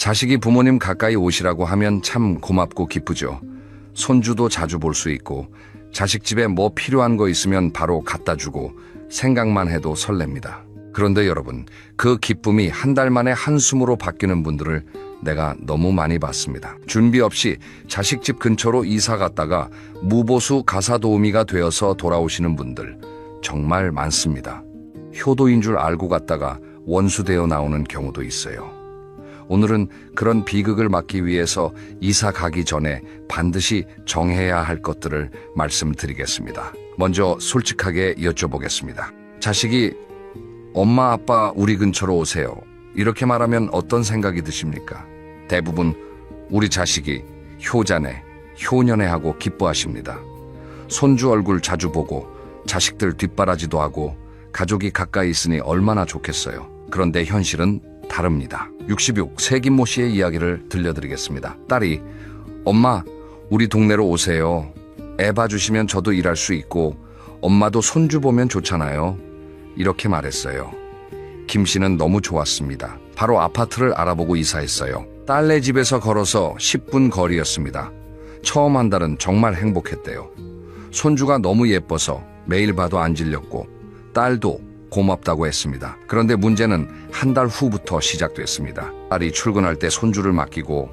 자식이 부모님 가까이 오시라고 하면 참 고맙고 기쁘죠. 손주도 자주 볼 수 있고 자식 집에 뭐 필요한 거 있으면 바로 갖다 주고 생각만 해도 설렙니다. 그런데 여러분, 그 기쁨이 한 달 만에 한숨으로 바뀌는 분들을 내가 너무 많이 봤습니다. 준비 없이 자식 집 근처로 이사 갔다가 무보수 가사 도우미가 되어서 돌아오시는 분들 정말 많습니다. 효도인 줄 알고 갔다가 원수되어 나오는 경우도 있어요. 오늘은 그런 비극을 막기 위해서 이사 가기 전에 반드시 정해야 할 것들을 말씀드리겠습니다. 먼저 솔직하게 여쭤보겠습니다. 자식이 엄마 아빠 우리 근처로 오세요, 이렇게 말하면 어떤 생각이 드십니까? 대부분 우리 자식이 효자네, 효녀네 하고 기뻐하십니다. 손주 얼굴 자주 보고 자식들 뒷바라지도 하고 가족이 가까이 있으니 얼마나 좋겠어요. 그런데 현실은 다릅니다. 66 세김모 씨의 이야기를 들려드리겠습니다. 딸이 엄마 우리 동네로 오세요. 애 봐주시면 저도 일할 수 있고 엄마도 손주 보면 좋잖아요, 이렇게 말했어요. 김 씨는 너무 좋았습니다. 바로 아파트를 알아보고 이사했어요. 딸네 집에서 걸어서 10분 거리였습니다. 처음 한 달은 정말 행복했대요. 손주가 너무 예뻐서 매일 봐도 안 질렸고 딸도 고맙다고 했습니다. 그런데 문제는 한 달 후부터 시작됐습니다. 딸이 출근할 때 손주를 맡기고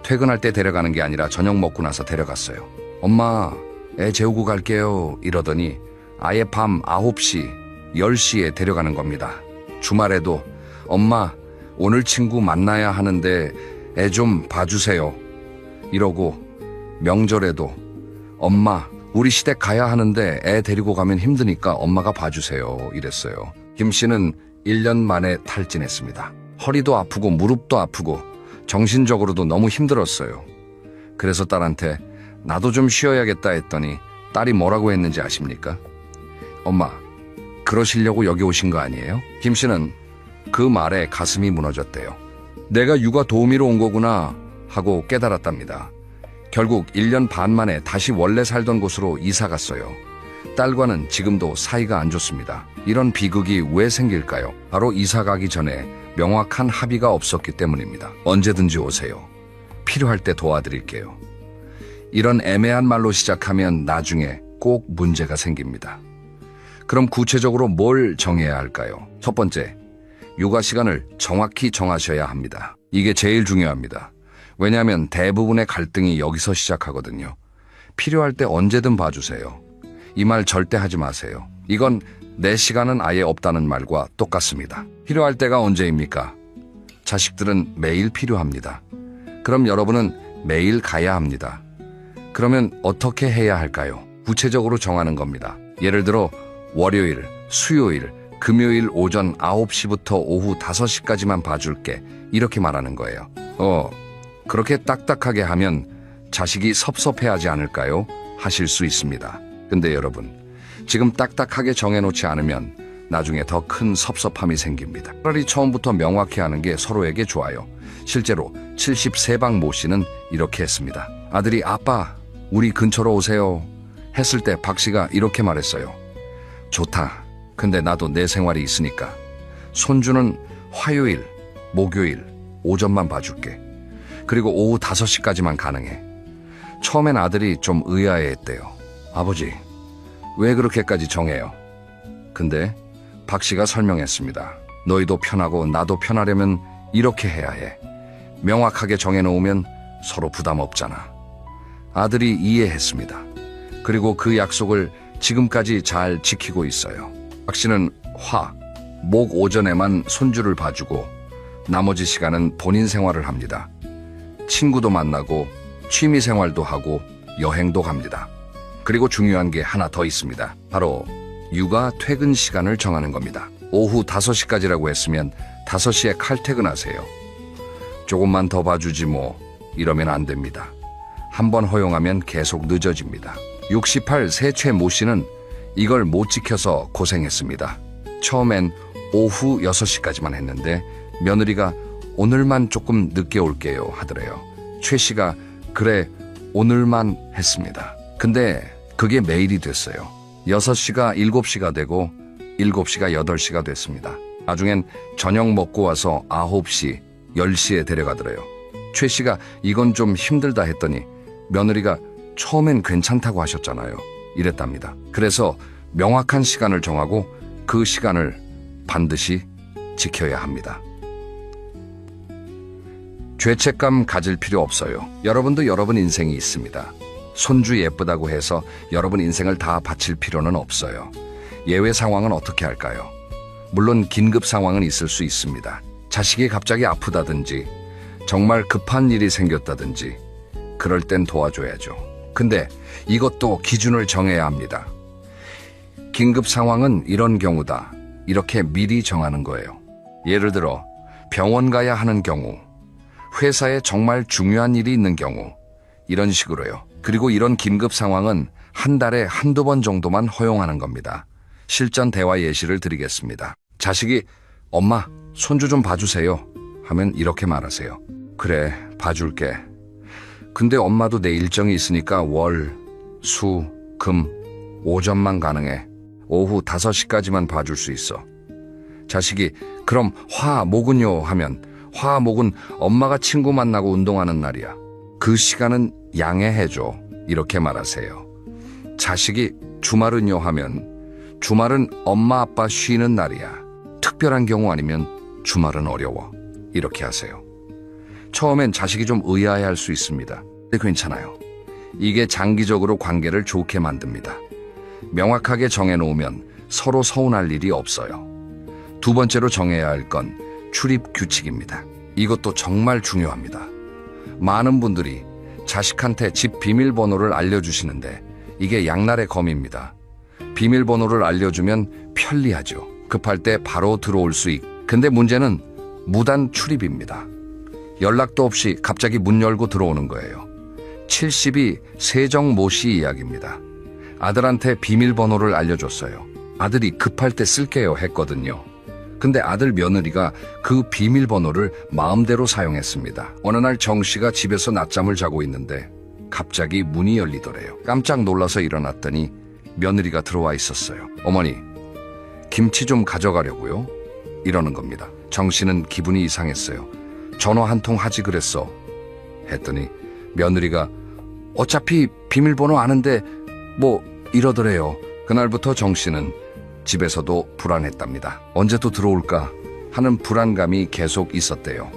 퇴근할 때 데려가는 게 아니라 저녁 먹고 나서 데려갔어요. 엄마, 애 재우고 갈게요, 이러더니 아예 밤 9시, 10시에 데려가는 겁니다. 주말에도 엄마, 오늘 친구 만나야 하는데 애 좀 봐주세요, 이러고 명절에도 엄마, 우리 시댁 가야 하는데 애 데리고 가면 힘드니까 엄마가 봐주세요, 이랬어요. 김 씨는 1년 만에 탈진했습니다. 허리도 아프고 무릎도 아프고 정신적으로도 너무 힘들었어요. 그래서 딸한테 나도 좀 쉬어야겠다 했더니 딸이 뭐라고 했는지 아십니까? 엄마, 그러시려고 여기 오신 거 아니에요? 김 씨는 그 말에 가슴이 무너졌대요. 내가 육아 도우미로 온 거구나 하고 깨달았답니다. 결국 1년 반 만에 다시 원래 살던 곳으로 이사 갔어요. 딸과는 지금도 사이가 안 좋습니다. 이런 비극이 왜 생길까요? 바로 이사 가기 전에 명확한 합의가 없었기 때문입니다. 언제든지 오세요, 필요할 때 도와드릴게요, 이런 애매한 말로 시작하면 나중에 꼭 문제가 생깁니다. 그럼 구체적으로 뭘 정해야 할까요? 첫 번째, 육아 시간을 정확히 정하셔야 합니다. 이게 제일 중요합니다. 왜냐하면 대부분의 갈등이 여기서 시작하거든요. 필요할 때 언제든 봐주세요, 이 말 절대 하지 마세요. 이건 내 시간은 아예 없다는 말과 똑같습니다. 필요할 때가 언제입니까? 자식들은 매일 필요합니다. 그럼 여러분은 매일 가야 합니다. 그러면 어떻게 해야 할까요? 구체적으로 정하는 겁니다. 예를 들어 월요일, 수요일, 금요일 오전 9시부터 오후 5시까지만 봐줄게, 이렇게 말하는 거예요. 그렇게 딱딱하게 하면 자식이 섭섭해하지 않을까요? 하실 수 있습니다. 근데 여러분, 지금 딱딱하게 정해놓지 않으면 나중에 더 큰 섭섭함이 생깁니다. 차라리 처음부터 명확히 하는 게 서로에게 좋아요. 실제로 73방 모 씨는 이렇게 했습니다. 아들이 아빠, 우리 근처로 오세요 했을 때 박 씨가 이렇게 말했어요. 좋다. 근데 나도 내 생활이 있으니까 손주는 화요일, 목요일 오전만 봐줄게. 그리고 오후 5시까지만 가능해. 처음엔 아들이 좀 의아해했대요. 아버지, 왜 그렇게까지 정해요? 근데 박 씨가 설명했습니다. 너희도 편하고 나도 편하려면 이렇게 해야 해. 명확하게 정해놓으면 서로 부담 없잖아. 아들이 이해했습니다. 그리고 그 약속을 지금까지 잘 지키고 있어요. 박 씨는 화, 목 오전에만 손주를 봐주고 나머지 시간은 본인 생활을 합니다. 친구도 만나고 취미 생활도 하고 여행도 갑니다. 그리고 중요한 게 하나 더 있습니다. 바로 육아 퇴근 시간을 정하는 겁니다. 오후 5시까지라고 했으면 5시에 칼퇴근하세요. 조금만 더 봐주지 뭐, 이러면 안 됩니다. 한번 허용하면 계속 늦어집니다. 68 세최 모 씨는 이걸 못 지켜서 고생했습니다. 처음엔 오후 6시까지만 했는데 며느리가 오늘만 조금 늦게 올게요 하더래요. 최 씨가 그래 오늘만 했습니다. 근데 그게 매일이 됐어요. 6시가 7시가 되고 7시가 8시가 됐습니다. 나중엔 저녁 먹고 와서 9시, 10시에 데려가더래요. 최 씨가 이건 좀 힘들다 했더니 며느리가 처음엔 괜찮다고 하셨잖아요. 이랬답니다. 그래서 명확한 시간을 정하고 그 시간을 반드시 지켜야 합니다. 죄책감 가질 필요 없어요. 여러분도 여러분 인생이 있습니다. 손주 예쁘다고 해서 여러분 인생을 다 바칠 필요는 없어요. 예외 상황은 어떻게 할까요? 물론 긴급 상황은 있을 수 있습니다. 자식이 갑자기 아프다든지 정말 급한 일이 생겼다든지 그럴 땐 도와줘야죠. 근데 이것도 기준을 정해야 합니다. 긴급 상황은 이런 경우다. 이렇게 미리 정하는 거예요. 예를 들어 병원 가야 하는 경우, 회사에 정말 중요한 일이 있는 경우, 이런 식으로요. 그리고 이런 긴급 상황은 한 달에 한두 번 정도만 허용하는 겁니다. 실전 대화 예시를 드리겠습니다. 자식이 엄마, 손주 좀 봐주세요 하면 이렇게 말하세요. 그래, 봐줄게. 근데 엄마도 내 일정이 있으니까 월, 수, 금, 오전만 가능해. 오후 5시까지만 봐줄 수 있어. 자식이 그럼 화, 목은요 하면 화, 목은 엄마가 친구 만나고 운동하는 날이야. 그 시간은 양해해줘. 이렇게 말하세요. 자식이 주말은요 하면 주말은 엄마 아빠 쉬는 날이야. 특별한 경우 아니면 주말은 어려워. 이렇게 하세요. 처음엔 자식이 좀 의아해할 수 있습니다. 근데 괜찮아요. 이게 장기적으로 관계를 좋게 만듭니다. 명확하게 정해놓으면 서로 서운할 일이 없어요. 두 번째로 정해야 할 건 출입 규칙입니다. 이것도 정말 중요합니다. 많은 분들이 자식한테 집 비밀번호를 알려주시는데 이게 양날의 검입니다. 비밀번호를 알려주면 편리하죠. 급할 때 바로 들어올 수 있고. 근데 문제는 무단 출입입니다. 연락도 없이 갑자기 문 열고 들어오는 거예요. 70이 세정 모씨 이야기입니다. 아들한테 비밀번호를 알려줬어요. 아들이 급할 때 쓸게요 했거든요. 근데 아들 며느리가 그 비밀번호를 마음대로 사용했습니다. 어느 날 정 씨가 집에서 낮잠을 자고 있는데 갑자기 문이 열리더래요. 깜짝 놀라서 일어났더니 며느리가 들어와 있었어요. 어머니, 김치 좀 가져가려고요? 이러는 겁니다. 정 씨는 기분이 이상했어요. 전화 한 통 하지 그랬어. 했더니 며느리가 어차피 비밀번호 아는데 뭐 이러더래요. 그날부터 정 씨는 집에서도 불안했답니다. 언제 또 들어올까 하는 불안감이 계속 있었대요.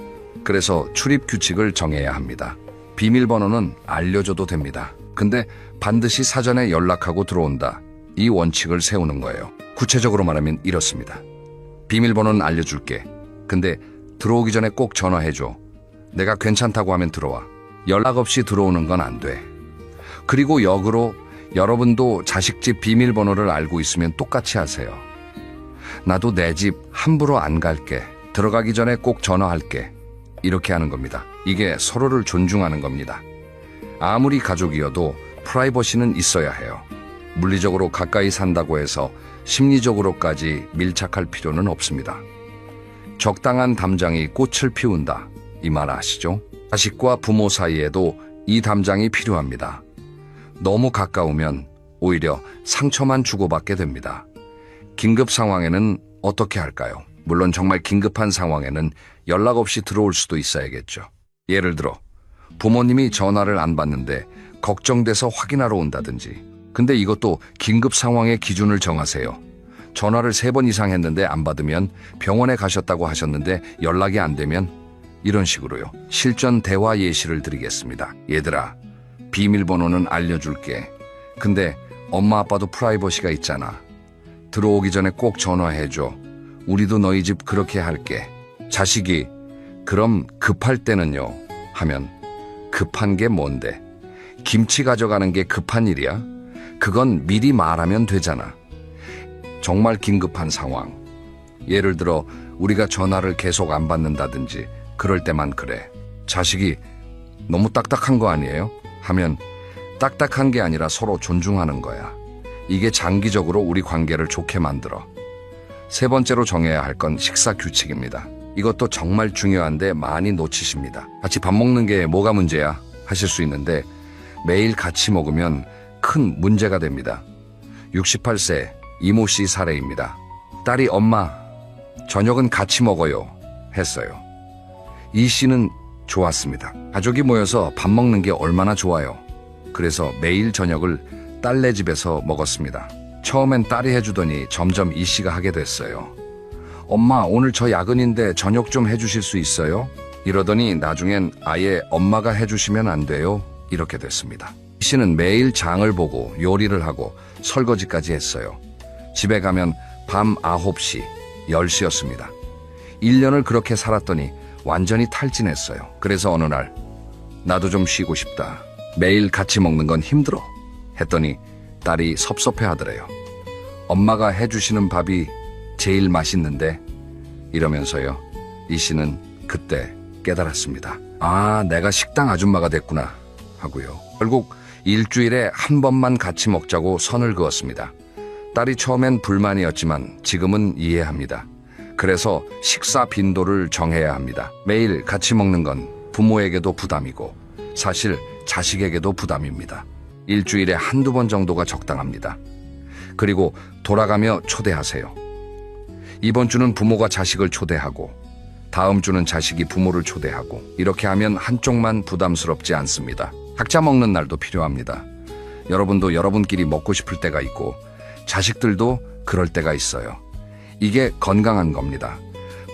그래서 출입 규칙을 정해야 합니다. 비밀번호는 알려줘도 됩니다. 근데 반드시 사전에 연락하고 들어온다. 이 원칙을 세우는 거예요. 구체적으로 말하면 이렇습니다. 비밀번호는 알려줄게. 근데 들어오기 전에 꼭 전화해줘. 내가 괜찮다고 하면 들어와. 연락 없이 들어오는 건 안 돼. 그리고 역으로 여러분도 자식 집 비밀번호를 알고 있으면 똑같이 하세요. 나도 내 집 함부로 안 갈게. 들어가기 전에 꼭 전화할게. 이렇게 하는 겁니다. 이게 서로를 존중하는 겁니다. 아무리 가족이어도 프라이버시는 있어야 해요. 물리적으로 가까이 산다고 해서 심리적으로까지 밀착할 필요는 없습니다. 적당한 담장이 꽃을 피운다. 이 말 아시죠? 자식과 부모 사이에도 이 담장이 필요합니다. 너무 가까우면 오히려 상처만 주고받게 됩니다. 긴급 상황에는 어떻게 할까요? 물론 정말 긴급한 상황에는 연락 없이 들어올 수도 있어야겠죠. 예를 들어 부모님이 전화를 안 받는데 걱정돼서 확인하러 온다든지. 근데 이것도 긴급 상황의 기준을 정하세요. 전화를 3번 이상 했는데 안 받으면 병원에 가셨다고 하셨는데 연락이 안 되면 이런 식으로요. 실전 대화 예시를 드리겠습니다. 얘들아, 비밀번호는 알려줄게. 근데 엄마 아빠도 프라이버시가 있잖아. 들어오기 전에 꼭 전화해줘. 우리도 너희 집 그렇게 할게. 자식이 그럼 급할 때는요 하면 급한 게 뭔데? 김치 가져가는 게 급한 일이야? 그건 미리 말하면 되잖아. 정말 긴급한 상황. 예를 들어 우리가 전화를 계속 안 받는다든지 그럴 때만 그래. 자식이 너무 딱딱한 거 아니에요? 하면 딱딱한 게 아니라 서로 존중하는 거야. 이게 장기적으로 우리 관계를 좋게 만들어. 3번째로 정해야 할 건 식사 규칙입니다. 이것도 정말 중요한데 많이 놓치십니다. 같이 밥 먹는 게 뭐가 문제야 하실 수 있는데 매일 같이 먹으면 큰 문제가 됩니다. 68세 이모 씨 사례입니다. 딸이 엄마, 저녁은 같이 먹어요 했어요. 이 씨는 좋았습니다. 가족이 모여서 밥 먹는 게 얼마나 좋아요. 그래서 매일 저녁을 딸네 집에서 먹었습니다. 처음엔 딸이 해주더니 점점 이 씨가 하게 됐어요. 엄마, 오늘 저 야근인데 저녁 좀 해주실 수 있어요? 이러더니 나중엔 아예 엄마가 해주시면 안 돼요? 이렇게 됐습니다. 이 씨는 매일 장을 보고 요리를 하고 설거지까지 했어요. 집에 가면 밤 9시, 10시였습니다. 1년을 그렇게 살았더니 완전히 탈진했어요. 그래서 어느 날 나도 좀 쉬고 싶다. 매일 같이 먹는 건 힘들어. 했더니 딸이 섭섭해 하더래요. 엄마가 해주시는 밥이 제일 맛있는데 이러면서요. 이 씨는 그때 깨달았습니다. 아, 내가 식당 아줌마가 됐구나 하고요. 결국 일주일에 한 번만 같이 먹자고 선을 그었습니다. 딸이 처음엔 불만이었지만 지금은 이해합니다. 그래서 식사 빈도를 정해야 합니다. 매일 같이 먹는 건 부모에게도 부담이고 사실 자식에게도 부담입니다. 일주일에 한두 번 정도가 적당합니다. 그리고 돌아가며 초대하세요. 이번 주는 부모가 자식을 초대하고 다음 주는 자식이 부모를 초대하고 이렇게 하면 한쪽만 부담스럽지 않습니다. 각자 먹는 날도 필요합니다. 여러분도 여러분끼리 먹고 싶을 때가 있고 자식들도 그럴 때가 있어요. 이게 건강한 겁니다.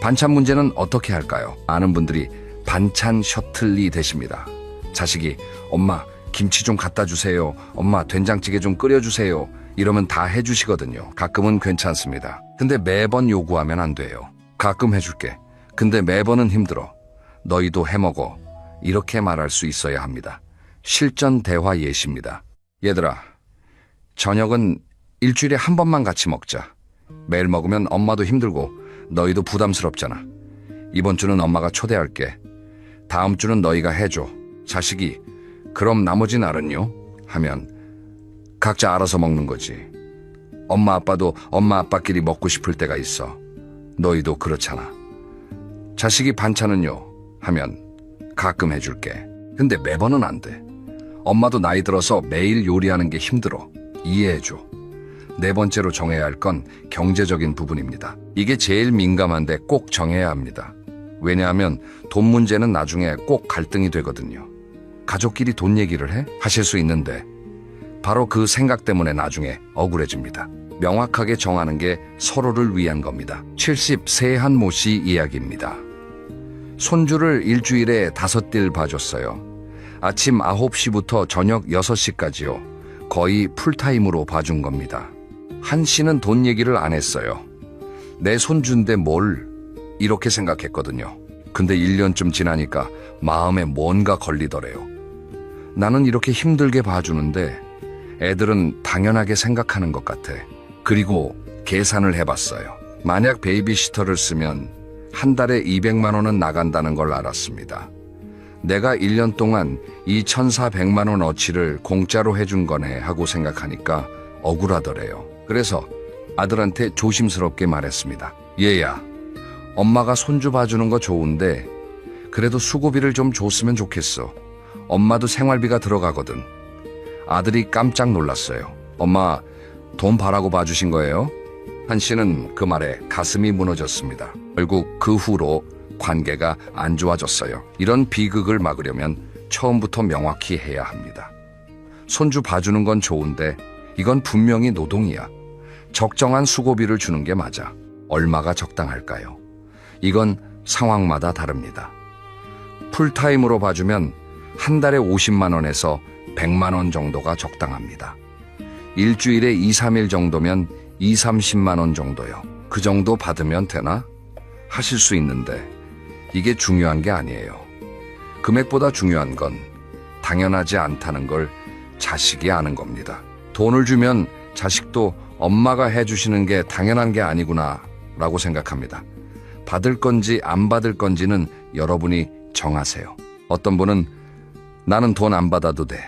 반찬 문제는 어떻게 할까요? 많은 분들이 반찬 셔틀이 되십니다. 자식이 엄마 김치 좀 갖다 주세요. 엄마 된장찌개 좀 끓여주세요. 이러면 다 해주시거든요. 가끔은 괜찮습니다. 근데 매번 요구하면 안 돼요. 가끔 해줄게. 근데 매번은 힘들어. 너희도 해먹어. 이렇게 말할 수 있어야 합니다. 실전 대화 예시입니다. 얘들아, 저녁은 일주일에 한 번만 같이 먹자. 매일 먹으면 엄마도 힘들고 너희도 부담스럽잖아. 이번 주는 엄마가 초대할게. 다음 주는 너희가 해줘. 자식이 그럼 나머지 날은요? 하면 각자 알아서 먹는 거지. 엄마 아빠도 엄마 아빠끼리 먹고 싶을 때가 있어. 너희도 그렇잖아. 자식이 반찬은요? 하면 가끔 해줄게. 근데 매번은 안 돼. 엄마도 나이 들어서 매일 요리하는 게 힘들어. 이해해줘. 네 번째로 정해야 할 건 경제적인 부분입니다. 이게 제일 민감한데 꼭 정해야 합니다. 왜냐하면 돈 문제는 나중에 꼭 갈등이 되거든요. 가족끼리 돈 얘기를 해? 하실 수 있는데 바로 그 생각 때문에 나중에 억울해집니다. 명확하게 정하는 게 서로를 위한 겁니다. 70세 한 모씨 이야기입니다. 손주를 일주일에 5딜 봐줬어요. 아침 9시부터 저녁 6시까지요. 거의 풀타임으로 봐준 겁니다. 한 씨는 돈 얘기를 안 했어요. 내 손주인데 뭘 이렇게 생각했거든요. 근데 1년쯤 지나니까 마음에 뭔가 걸리더래요. 나는 이렇게 힘들게 봐주는데 애들은 당연하게 생각하는 것 같아. 그리고 계산을 해봤어요. 만약 베이비시터를 쓰면 한 달에 200만 원은 나간다는 걸 알았습니다. 내가 1년 동안 이 1,400만 원어치를 공짜로 해준 거네 하고 생각하니까 억울하더래요. 그래서 아들한테 조심스럽게 말했습니다. 얘야, 엄마가 손주 봐주는 거 좋은데 그래도 수고비를 좀 줬으면 좋겠어. 엄마도 생활비가 들어가거든. 아들이 깜짝 놀랐어요. 엄마, 돈 바라고 봐주신 거예요? 한 씨는 그 말에 가슴이 무너졌습니다. 결국 그 후로 관계가 안 좋아졌어요. 이런 비극을 막으려면 처음부터 명확히 해야 합니다. 손주 봐주는 건 좋은데 이건 분명히 노동이야. 적정한 수고비를 주는 게 맞아. 얼마가 적당할까요? 이건 상황마다 다릅니다. 풀타임으로 봐주면 한 달에 50만 원에서 100만 원 정도가 적당합니다. 일주일에 2, 3일 정도면 2, 30만 원 정도요. 그 정도 받으면 되나? 하실 수 있는데 이게 중요한 게 아니에요. 금액보다 중요한 건 당연하지 않다는 걸 자식이 아는 겁니다. 돈을 주면 자식도 엄마가 해주시는 게 당연한 게 아니구나 라고 생각합니다. 받을 건지 안 받을 건지는 여러분이 정하세요. 어떤 분은 나는 돈 안 받아도 돼.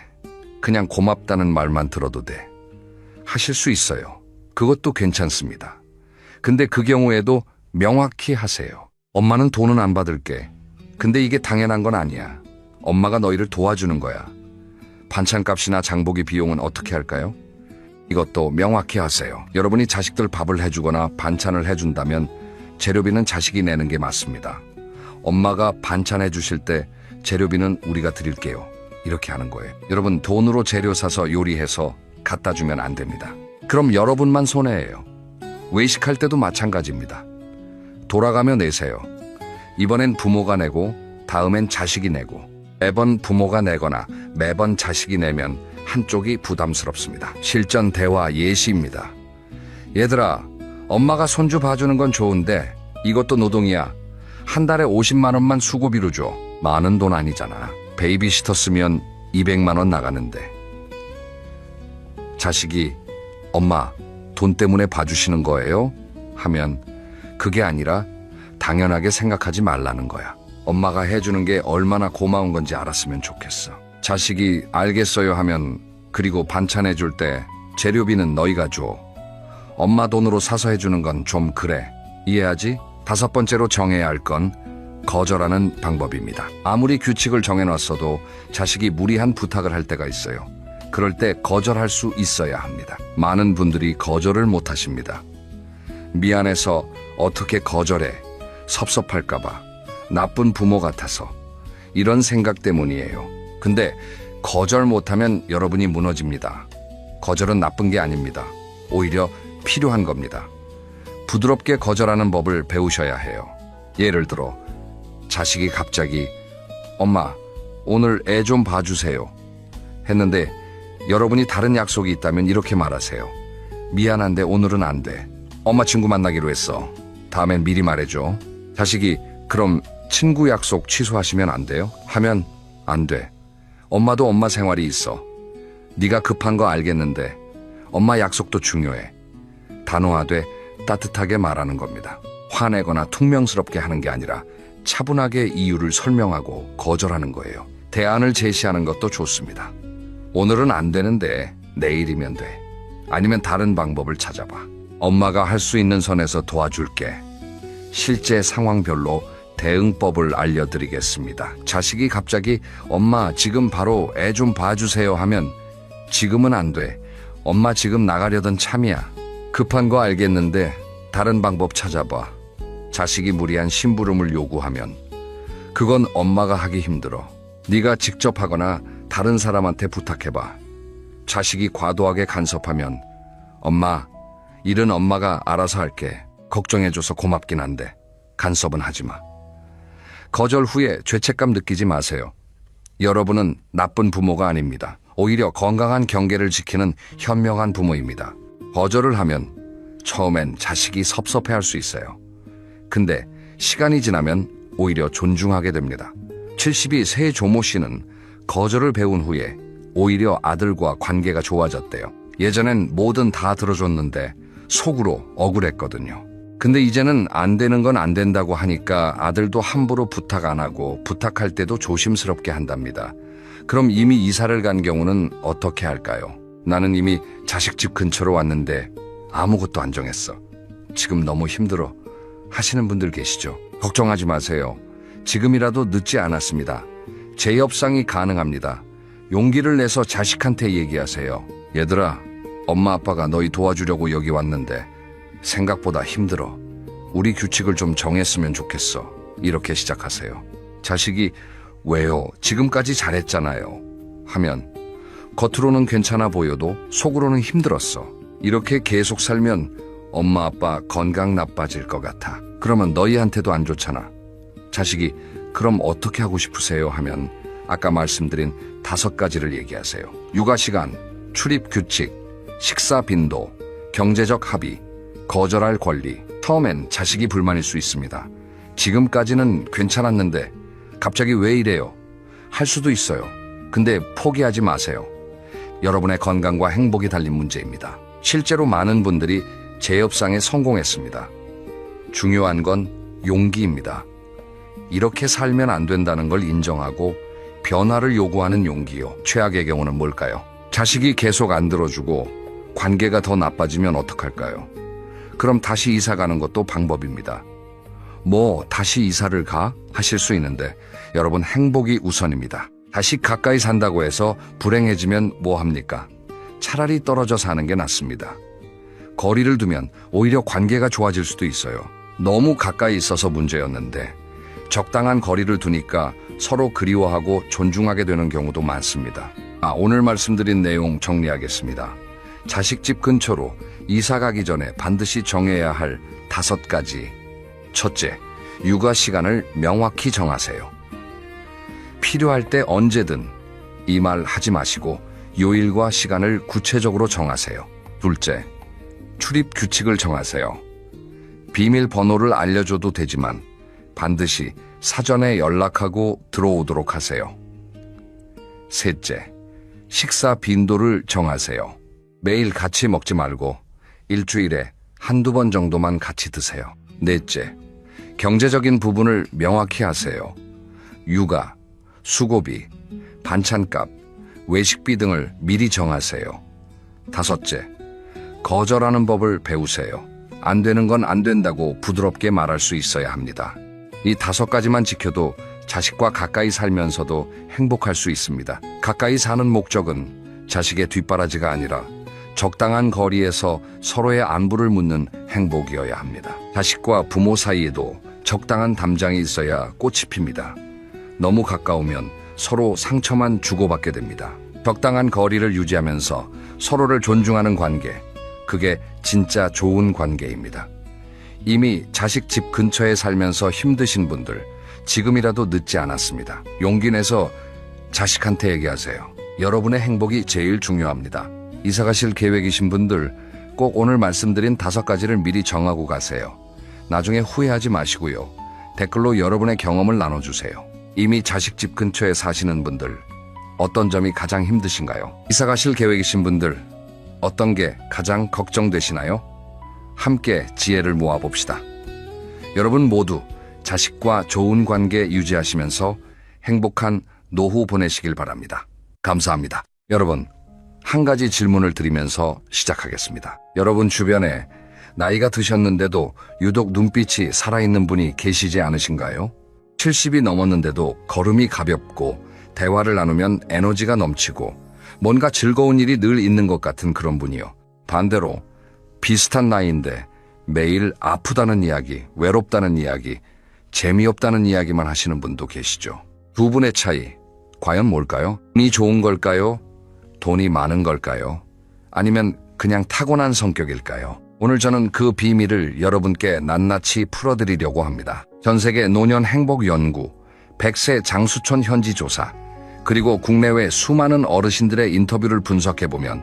그냥 고맙다는 말만 들어도 돼. 하실 수 있어요. 그것도 괜찮습니다. 근데 그 경우에도 명확히 하세요. 엄마는 돈은 안 받을게. 근데 이게 당연한 건 아니야. 엄마가 너희를 도와주는 거야. 반찬값이나 장보기 비용은 어떻게 할까요? 이것도 명확히 하세요. 여러분이 자식들 밥을 해주거나 반찬을 해준다면 재료비는 자식이 내는 게 맞습니다. 엄마가 반찬해 주실 때 재료비는 우리가 드릴게요. 이렇게 하는 거예요. 여러분, 돈으로 재료 사서 요리해서 갖다 주면 안 됩니다. 그럼 여러분만 손해예요. 외식할 때도 마찬가지입니다. 돌아가며 내세요. 이번엔 부모가 내고 다음엔 자식이 내고, 매번 부모가 내거나 매번 자식이 내면 한쪽이 부담스럽습니다. 실전 대화 예시입니다. 얘들아, 엄마가 손주 봐주는 건 좋은데 이것도 노동이야. 한 달에 50만 원만 수고비로 줘. 많은 돈 아니잖아. 베이비시터 쓰면 200만 원 나가는데. 자식이 엄마, 돈 때문에 봐주시는 거예요? 하면 그게 아니라 당연하게 생각하지 말라는 거야. 엄마가 해주는 게 얼마나 고마운 건지 알았으면 좋겠어. 자식이 알겠어요 하면 그리고 반찬 해줄 때 재료비는 너희가 줘. 엄마 돈으로 사서 해주는 건 좀 그래. 이해하지? 5번째로 정해야 할 건 거절하는 방법입니다. 아무리 규칙을 정해놨어도 자식이 무리한 부탁을 할 때가 있어요. 그럴 때 거절할 수 있어야 합니다. 많은 분들이 거절을 못 하십니다. 미안해서 어떻게 거절해? 섭섭할까봐. 나쁜 부모 같아서. 이런 생각 때문이에요. 근데 거절 못하면 여러분이 무너집니다. 거절은 나쁜 게 아닙니다. 오히려 필요한 겁니다. 부드럽게 거절하는 법을 배우셔야 해요. 예를 들어 자식이 갑자기 엄마, 오늘 애 좀 봐주세요 했는데 여러분이 다른 약속이 있다면 이렇게 말하세요. 미안한데 오늘은 안 돼. 엄마 친구 만나기로 했어. 다음엔 미리 말해줘. 자식이 그럼 친구 약속 취소하시면 안 돼요? 하면 안 돼. 엄마도 엄마 생활이 있어. 네가 급한 거 알겠는데 엄마 약속도 중요해. 단호하되 따뜻하게 말하는 겁니다. 화내거나 퉁명스럽게 하는 게 아니라 차분하게 이유를 설명하고 거절하는 거예요. 대안을 제시하는 것도 좋습니다. 오늘은 안 되는데 내일이면 돼. 아니면 다른 방법을 찾아봐. 엄마가 할 수 있는 선에서 도와줄게. 실제 상황별로 대응법을 알려드리겠습니다. 자식이 갑자기 엄마 지금 바로 애 좀 봐주세요 하면 지금은 안 돼. 엄마 지금 나가려던 참이야. 급한 거 알겠는데 다른 방법 찾아봐. 자식이 무리한 심부름을 요구하면 그건 엄마가 하기 힘들어. 네가 직접 하거나 다른 사람한테 부탁해봐. 자식이 과도하게 간섭하면 엄마, 일은 엄마가 알아서 할게. 걱정해줘서 고맙긴 한데 간섭은 하지 마. 거절 후에 죄책감 느끼지 마세요. 여러분은 나쁜 부모가 아닙니다. 오히려 건강한 경계를 지키는 현명한 부모입니다. 거절을 하면 처음엔 자식이 섭섭해할 수 있어요. 근데 시간이 지나면 오히려 존중하게 됩니다. 70이 새 조모 씨는 거절을 배운 후에 오히려 아들과 관계가 좋아졌대요. 예전엔 뭐든 다 들어줬는데 속으로 억울했거든요. 근데 이제는 안 되는 건 안 된다고 하니까 아들도 함부로 부탁 안 하고 부탁할 때도 조심스럽게 한답니다. 그럼 이미 이사를 간 경우는 어떻게 할까요? 나는 이미 자식 집 근처로 왔는데 아무것도 안 정했어. 지금 너무 힘들어. 하시는 분들 계시죠? 걱정하지 마세요. 지금이라도 늦지 않았습니다. 재협상이 가능합니다. 용기를 내서 자식한테 얘기하세요. 얘들아, 엄마 아빠가 너희 도와주려고 여기 왔는데 생각보다 힘들어. 우리 규칙을 좀 정했으면 좋겠어. 이렇게 시작하세요. 자식이 왜요? 지금까지 잘했잖아요. 하면 겉으로는 괜찮아 보여도 속으로는 힘들었어. 이렇게 계속 살면 엄마 아빠 건강 나빠질 것 같아. 그러면 너희한테도 안 좋잖아. 자식이 그럼 어떻게 하고 싶으세요? 하면 아까 말씀드린 5가지를 얘기하세요. 육아 시간, 출입 규칙, 식사 빈도, 경제적 합의, 거절할 권리. 처음엔 자식이 불만일 수 있습니다. 지금까지는 괜찮았는데 갑자기 왜 이래요? 할 수도 있어요. 근데 포기하지 마세요. 여러분의 건강과 행복이 달린 문제입니다. 실제로 많은 분들이 재협상에 성공했습니다. 중요한 건 용기입니다. 이렇게 살면 안 된다는 걸 인정하고 변화를 요구하는 용기요. 최악의 경우는 뭘까요? 자식이 계속 안 들어주고 관계가 더 나빠지면 어떡할까요? 그럼 다시 이사 가는 것도 방법입니다. 뭐 다시 이사를 가? 하실 수 있는데 여러분, 행복이 우선입니다. 다시 가까이 산다고 해서 불행해지면 뭐 합니까? 차라리 떨어져 사는 게 낫습니다. 거리를 두면 오히려 관계가 좋아질 수도 있어요. 너무 가까이 있어서 문제였는데 적당한 거리를 두니까 서로 그리워하고 존중하게 되는 경우도 많습니다. 오늘 말씀드린 내용 정리하겠습니다. 자식 집 근처로 이사 가기 전에 반드시 정해야 할 5가지. 첫째, 육아 시간을 명확히 정하세요. 필요할 때 언제든 이 말 하지 마시고 요일과 시간을 구체적으로 정하세요. 둘째, 출입 규칙을 정하세요. 비밀번호를 알려줘도 되지만 반드시 사전에 연락하고 들어오도록 하세요. 셋째, 식사 빈도를 정하세요. 매일 같이 먹지 말고 일주일에 한두 번 정도만 같이 드세요. 넷째, 경제적인 부분을 명확히 하세요. 육아, 수고비, 반찬값, 외식비 등을 미리 정하세요. 다섯째, 거절하는 법을 배우세요. 안 되는 건 안 된다고 부드럽게 말할 수 있어야 합니다. 이 5가지만 지켜도 자식과 가까이 살면서도 행복할 수 있습니다. 가까이 사는 목적은 자식의 뒷바라지가 아니라 적당한 거리에서 서로의 안부를 묻는 행복이어야 합니다. 자식과 부모 사이에도 적당한 담장이 있어야 꽃이 핍니다. 너무 가까우면 서로 상처만 주고받게 됩니다. 적당한 거리를 유지하면서 서로를 존중하는 관계, 그게 진짜 좋은 관계입니다. 이미 자식 집 근처에 살면서 힘드신 분들, 지금이라도 늦지 않았습니다. 용기 내서 자식한테 얘기하세요. 여러분의 행복이 제일 중요합니다. 이사 가실 계획이신 분들, 꼭 오늘 말씀드린 5가지를 미리 정하고 가세요. 나중에 후회하지 마시고요. 댓글로 여러분의 경험을 나눠주세요. 이미 자식 집 근처에 사시는 분들, 어떤 점이 가장 힘드신가요? 이사 가실 계획이신 분들, 어떤 게 가장 걱정되시나요? 함께 지혜를 모아봅시다. 여러분 모두 자식과 좋은 관계 유지하시면서 행복한 노후 보내시길 바랍니다. 감사합니다. 여러분, 한 가지 질문을 드리면서 시작하겠습니다. 여러분 주변에 나이가 드셨는데도 유독 눈빛이 살아있는 분이 계시지 않으신가요? 70이 넘었는데도 걸음이 가볍고 대화를 나누면 에너지가 넘치고 뭔가 즐거운 일이 늘 있는 것 같은 그런 분이요. 반대로 비슷한 나이인데 매일 아프다는 이야기, 외롭다는 이야기, 재미없다는 이야기만 하시는 분도 계시죠. 두 분의 차이, 과연 뭘까요? 돈이 좋은 걸까요? 돈이 많은 걸까요? 아니면 그냥 타고난 성격일까요? 오늘 저는 그 비밀을 여러분께 낱낱이 풀어드리려고 합니다. 전 세계 노년 행복 연구, 100세 장수촌 현지 조사, 그리고 국내외 수많은 어르신들의 인터뷰를 분석해보면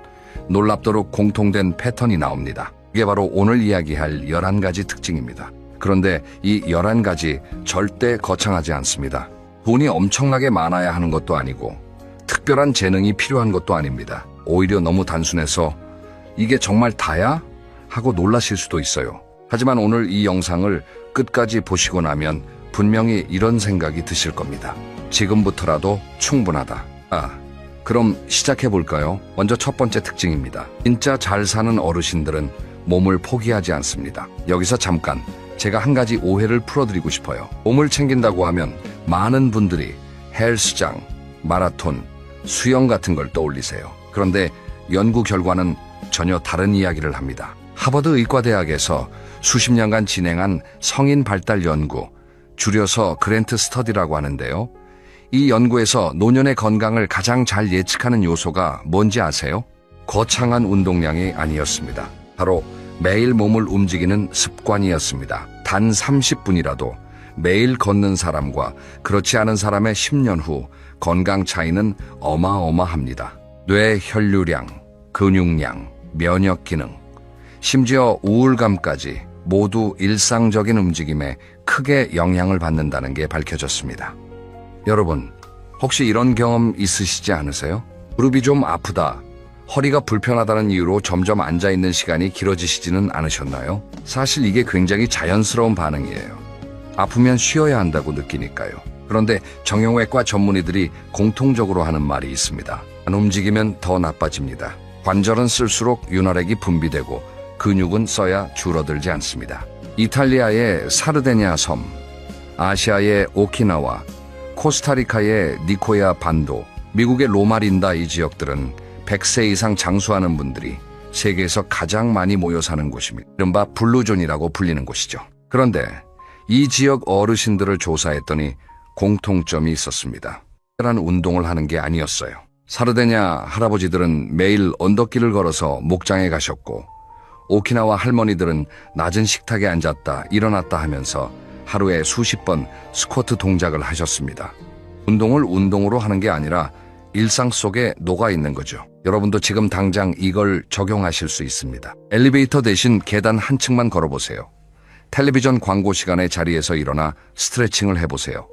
놀랍도록 공통된 패턴이 나옵니다. 이게 바로 오늘 이야기할 11가지 특징입니다. 그런데 이 11가지 절대 거창하지 않습니다. 돈이 엄청나게 많아야 하는 것도 아니고 특별한 재능이 필요한 것도 아닙니다. 오히려 너무 단순해서 이게 정말 다야? 하고 놀라실 수도 있어요. 하지만 오늘 이 영상을 끝까지 보시고 나면 분명히 이런 생각이 드실 겁니다. 지금부터라도 충분하다. 그럼 시작해볼까요? 먼저 첫 번째 특징입니다. 진짜 잘 사는 어르신들은 몸을 포기하지 않습니다. 여기서 잠깐 제가 한 가지 오해를 풀어드리고 싶어요. 몸을 챙긴다고 하면 많은 분들이 헬스장, 마라톤, 수영 같은 걸 떠올리세요. 그런데 연구 결과는 전혀 다른 이야기를 합니다. 하버드 의과대학에서 수십 년간 진행한 성인 발달 연구, 줄여서 그랜트 스터디라고 하는데요. 이 연구에서 노년의 건강을 가장 잘 예측하는 요소가 뭔지 아세요? 거창한 운동량이 아니었습니다. 바로 매일 몸을 움직이는 습관이었습니다. 단 30분이라도 매일 걷는 사람과 그렇지 않은 사람의 10년 후 건강 차이는 어마어마합니다. 뇌 혈류량, 근육량, 면역 기능, 심지어 우울감까지 모두 일상적인 움직임에 크게 영향을 받는다는 게 밝혀졌습니다. 여러분, 혹시 이런 경험 있으시지 않으세요? 무릎이 좀 아프다, 허리가 불편하다는 이유로 점점 앉아있는 시간이 길어지시지는 않으셨나요? 사실 이게 굉장히 자연스러운 반응이에요. 아프면 쉬어야 한다고 느끼니까요. 그런데 정형외과 전문의들이 공통적으로 하는 말이 있습니다. 안 움직이면 더 나빠집니다. 관절은 쓸수록 윤활액이 분비되고 근육은 써야 줄어들지 않습니다. 이탈리아의 사르데냐 섬, 아시아의 오키나와, 코스타리카의 니코야 반도, 미국의 로마린다 이 지역들은 100세 이상 장수하는 분들이 세계에서 가장 많이 모여 사는 곳입니다. 이른바 블루존이라고 불리는 곳이죠. 그런데 이 지역 어르신들을 조사했더니 공통점이 있었습니다. 특별한 운동을 하는 게 아니었어요. 사르데냐 할아버지들은 매일 언덕길을 걸어서 목장에 가셨고, 오키나와 할머니들은 낮은 식탁에 앉았다 일어났다 하면서 하루에 수십 번 스쿼트 동작을 하셨습니다. 운동을 운동으로 하는 게 아니라 일상 속에 녹아 있는 거죠. 여러분도 지금 당장 이걸 적용하실 수 있습니다. 엘리베이터 대신 계단 한 층만 걸어보세요. 텔레비전 광고 시간에 자리에서 일어나 스트레칭을 해보세요.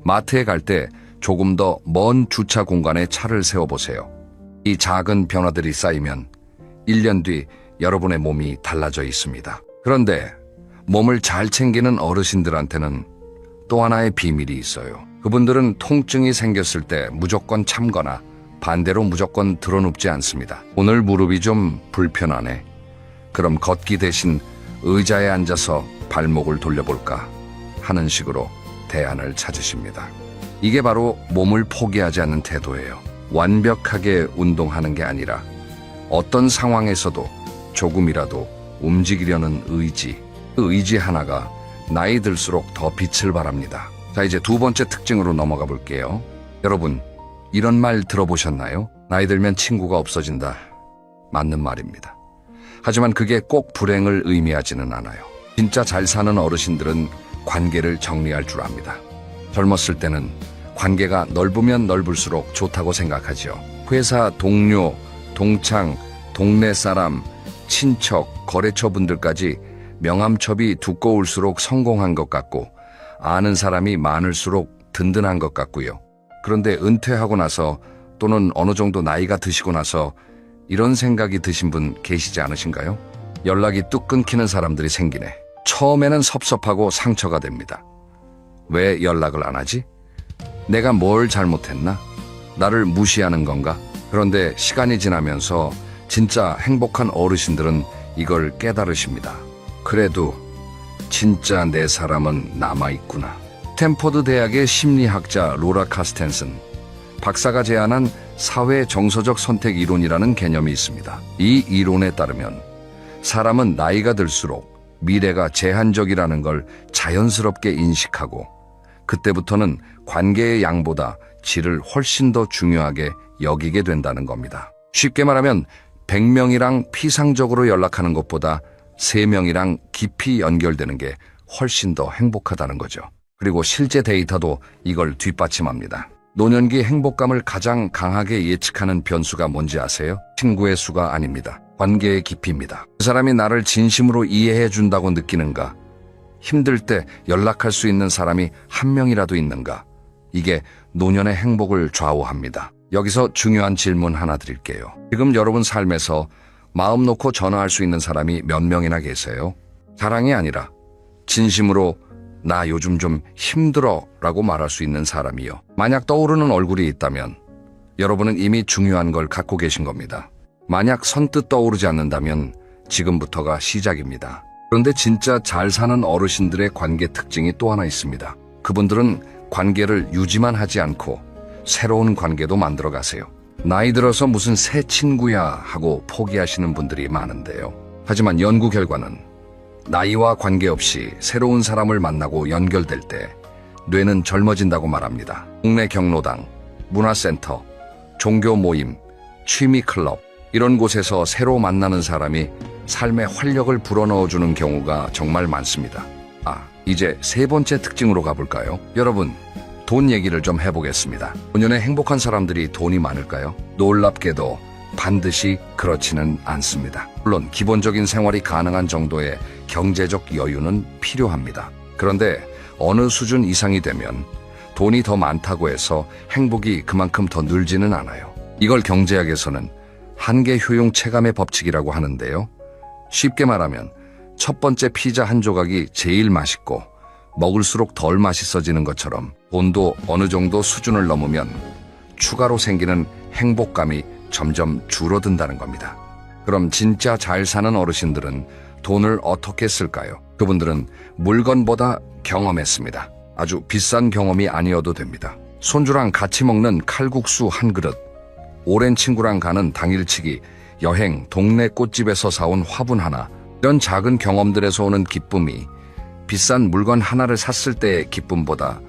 마트에 갈 때 조금 더 먼 주차 공간에 차를 세워보세요. 이 작은 변화들이 쌓이면 1년 뒤 여러분의 몸이 달라져 있습니다. 그런데 몸을 잘 챙기는 어르신들한테는 또 하나의 비밀이 있어요. 그분들은 통증이 생겼을 때 무조건 참거나 반대로 무조건 드러눕지 않습니다. 오늘 무릎이 좀 불편하네. 그럼 걷기 대신 의자에 앉아서 발목을 돌려볼까 하는 식으로 대안을 찾으십니다. 이게 바로 몸을 포기하지 않는 태도예요. 완벽하게 운동하는 게 아니라 어떤 상황에서도 조금이라도 움직이려는 의지, 그 의지 하나가 나이 들수록 더 빛을 발합니다. 자, 이제 두 번째 특징으로 넘어가 볼게요. 여러분, 이런 말 들어보셨나요? 나이 들면 친구가 없어진다. 맞는 말입니다. 하지만 그게 꼭 불행을 의미하지는 않아요. 진짜 잘 사는 어르신들은 관계를 정리할 줄 압니다. 젊었을 때는 관계가 넓으면 넓을수록 좋다고 생각하죠. 회사 동료, 동창, 동네 사람, 친척, 거래처 분들까지 명함첩이 두꺼울수록 성공한 것 같고, 아는 사람이 많을수록 든든한 것 같고요. 그런데 은퇴하고 나서 또는 어느 정도 나이가 드시고 나서 이런 생각이 드신 분 계시지 않으신가요? 연락이 뚝 끊기는 사람들이 생기네. 처음에는 섭섭하고 상처가 됩니다. 왜 연락을 안 하지? 내가 뭘 잘못했나? 나를 무시하는 건가? 그런데 시간이 지나면서 진짜 행복한 어르신들은 이걸 깨달으십니다. 그래도 진짜 내 사람은 남아있구나. 스탠포드 대학의 심리학자 로라 카스텐슨 박사가 제안한 사회 정서적 선택 이론이라는 개념이 있습니다. 이 이론에 따르면 사람은 나이가 들수록 미래가 제한적이라는 걸 자연스럽게 인식하고, 그때부터는 관계의 양보다 질을 훨씬 더 중요하게 여기게 된다는 겁니다. 쉽게 말하면 100명이랑 피상적으로 연락하는 것보다 3명이랑 깊이 연결되는 게 훨씬 더 행복하다는 거죠. 그리고 실제 데이터도 이걸 뒷받침합니다. 노년기 행복감을 가장 강하게 예측하는 변수가 뭔지 아세요? 친구의 수가 아닙니다. 관계의 깊이입니다. 그 사람이 나를 진심으로 이해해 준다고 느끼는가? 힘들 때 연락할 수 있는 사람이 한 명이라도 있는가? 이게 노년의 행복을 좌우합니다. 여기서 중요한 질문 하나 드릴게요. 지금 여러분 삶에서 마음 놓고 전화할 수 있는 사람이 몇 명이나 계세요? 자랑이 아니라 진심으로 나 요즘 좀 힘들어 라고 말할 수 있는 사람이요. 만약 떠오르는 얼굴이 있다면 여러분은 이미 중요한 걸 갖고 계신 겁니다. 만약 선뜻 떠오르지 않는다면 지금부터가 시작입니다. 그런데 진짜 잘 사는 어르신들의 관계 특징이 또 하나 있습니다. 그분들은 관계를 유지만 하지 않고 새로운 관계도 만들어 가세요. 나이 들어서 무슨 새 친구야 하고 포기하시는 분들이 많은데요. 하지만 연구 결과는 나이와 관계없이 새로운 사람을 만나고 연결될 때 뇌는 젊어진다고 말합니다. 동네 경로당, 문화센터, 종교 모임, 취미 클럽, 이런 곳에서 새로 만나는 사람이 삶에 활력을 불어넣어주는 경우가 정말 많습니다. 이제 세 번째 특징으로 가볼까요? 여러분, 돈 얘기를 좀 해보겠습니다. 노년에 행복한 사람들이 돈이 많을까요? 놀랍게도 반드시 그렇지는 않습니다. 물론 기본적인 생활이 가능한 정도의 경제적 여유는 필요합니다. 그런데 어느 수준 이상이 되면 돈이 더 많다고 해서 행복이 그만큼 더 늘지는 않아요. 이걸 경제학에서는 한계 효용 체감의 법칙이라고 하는데요. 쉽게 말하면 첫 번째 피자 한 조각이 제일 맛있고 먹을수록 덜 맛있어지는 것처럼 돈도 어느 정도 수준을 넘으면 추가로 생기는 행복감이 점점 줄어든다는 겁니다. 그럼 진짜 잘 사는 어르신들은 돈을 어떻게 쓸까요? 그분들은 물건보다 경험했습니다. 아주 비싼 경험이 아니어도 됩니다. 손주랑 같이 먹는 칼국수 한 그릇, 오랜 친구랑 가는 당일치기, 여행, 동네 꽃집에서 사온 화분 하나, 이런 작은 경험들에서 오는 기쁨이 비싼 물건 하나를 샀을 때의 기쁨보다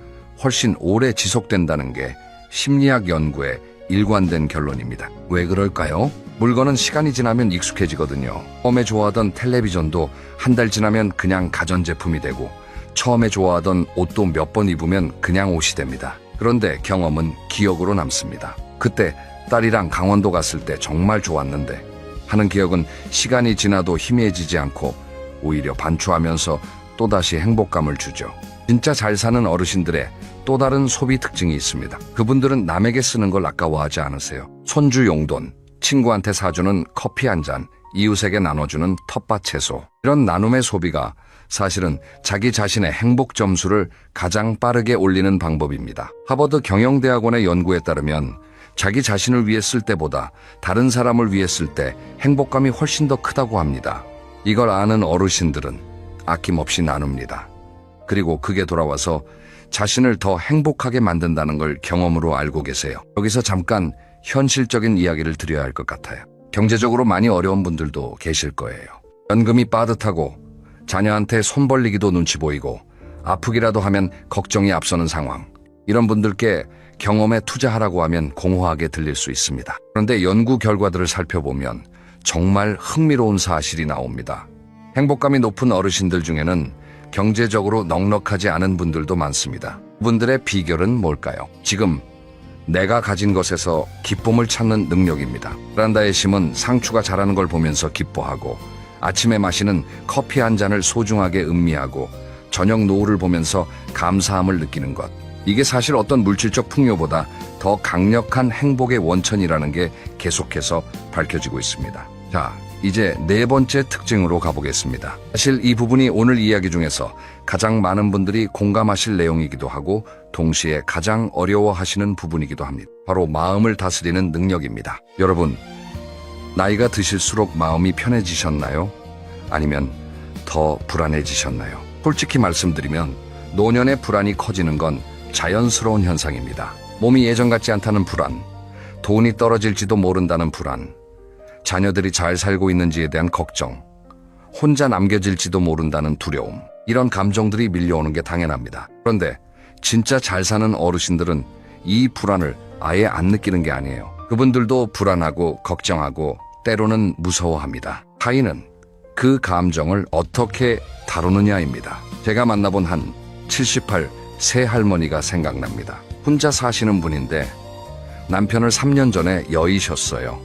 훨씬 오래 지속된다는 게 심리학 연구의 일관된 결론입니다. 왜 그럴까요? 물건은 시간이 지나면 익숙해지거든요. 처음에 좋아하던 텔레비전도 한 달 지나면 그냥 가전제품이 되고, 처음에 좋아하던 옷도 몇 번 입으면 그냥 옷이 됩니다. 그런데 경험은 기억으로 남습니다. 그때 딸이랑 강원도 갔을 때 정말 좋았는데 하는 기억은 시간이 지나도 희미해지지 않고 오히려 반추하면서 또다시 행복감을 주죠. 진짜 잘 사는 어르신들의 또 다른 소비 특징이 있습니다. 그분들은 남에게 쓰는 걸 아까워하지 않으세요. 손주 용돈, 친구한테 사주는 커피 한 잔, 이웃에게 나눠주는 텃밭 채소. 이런 나눔의 소비가 사실은 자기 자신의 행복 점수를 가장 빠르게 올리는 방법입니다. 하버드 경영대학원의 연구에 따르면 자기 자신을 위해 쓸 때보다 다른 사람을 위해 쓸 때 행복감이 훨씬 더 크다고 합니다. 이걸 아는 어르신들은 아낌없이 나눕니다. 그리고 그게 돌아와서 자신을 더 행복하게 만든다는 걸 경험으로 알고 계세요. 여기서 잠깐 현실적인 이야기를 드려야 할 것 같아요. 경제적으로 많이 어려운 분들도 계실 거예요. 연금이 빠듯하고 자녀한테 손 벌리기도 눈치 보이고 아프기라도 하면 걱정이 앞서는 상황. 이런 분들께 경험에 투자하라고 하면 공허하게 들릴 수 있습니다. 그런데 연구 결과들을 살펴보면 정말 흥미로운 사실이 나옵니다. 행복감이 높은 어르신들 중에는 경제적으로 넉넉하지 않은 분들도 많습니다. 그분들의 비결은 뭘까요? 지금 내가 가진 것에서 기쁨을 찾는 능력입니다. 베란다에 심은 상추가 자라는 걸 보면서 기뻐하고, 아침에 마시는 커피 한 잔을 소중하게 음미하고, 저녁 노을을 보면서 감사함을 느끼는 것. 이게 사실 어떤 물질적 풍요보다 더 강력한 행복의 원천이라는 게 계속해서 밝혀지고 있습니다. 자, 이제 네 번째 특징으로 가보겠습니다. 사실 이 부분이 오늘 이야기 중에서 가장 많은 분들이 공감하실 내용이기도 하고 동시에 가장 어려워하시는 부분이기도 합니다. 바로 마음을 다스리는 능력입니다. 여러분, 나이가 드실수록 마음이 편해지셨나요? 아니면 더 불안해지셨나요? 솔직히 말씀드리면 노년의 불안이 커지는 건 자연스러운 현상입니다. 몸이 예전 같지 않다는 불안, 돈이 떨어질지도 모른다는 불안, 자녀들이 잘 살고 있는지에 대한 걱정, 혼자 남겨질지도 모른다는 두려움, 이런 감정들이 밀려오는 게 당연합니다. 그런데 진짜 잘 사는 어르신들은 이 불안을 아예 안 느끼는 게 아니에요. 그분들도 불안하고 걱정하고 때로는 무서워합니다. 차이는 그 감정을 어떻게 다루느냐입니다. 제가 만나본 한 78 새할머니가 생각납니다. 혼자 사시는 분인데 남편을 3년 전에 여의셨어요.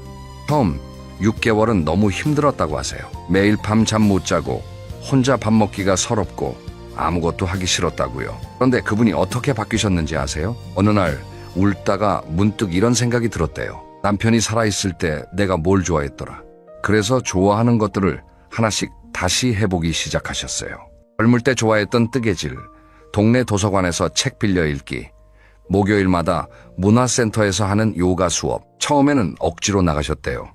처음 6개월은 너무 힘들었다고 하세요. 매일 밤 잠 못 자고 혼자 밥 먹기가 서럽고 아무것도 하기 싫었다고요. 그런데 그분이 어떻게 바뀌셨는지 아세요? 어느 날 울다가 문득 이런 생각이 들었대요. 남편이 살아있을 때 내가 뭘 좋아했더라. 그래서 좋아하는 것들을 하나씩 다시 해보기 시작하셨어요. 젊을 때 좋아했던 뜨개질, 동네 도서관에서 책 빌려 읽기, 목요일마다 문화센터에서 하는 요가 수업. 처음에는 억지로 나가셨대요.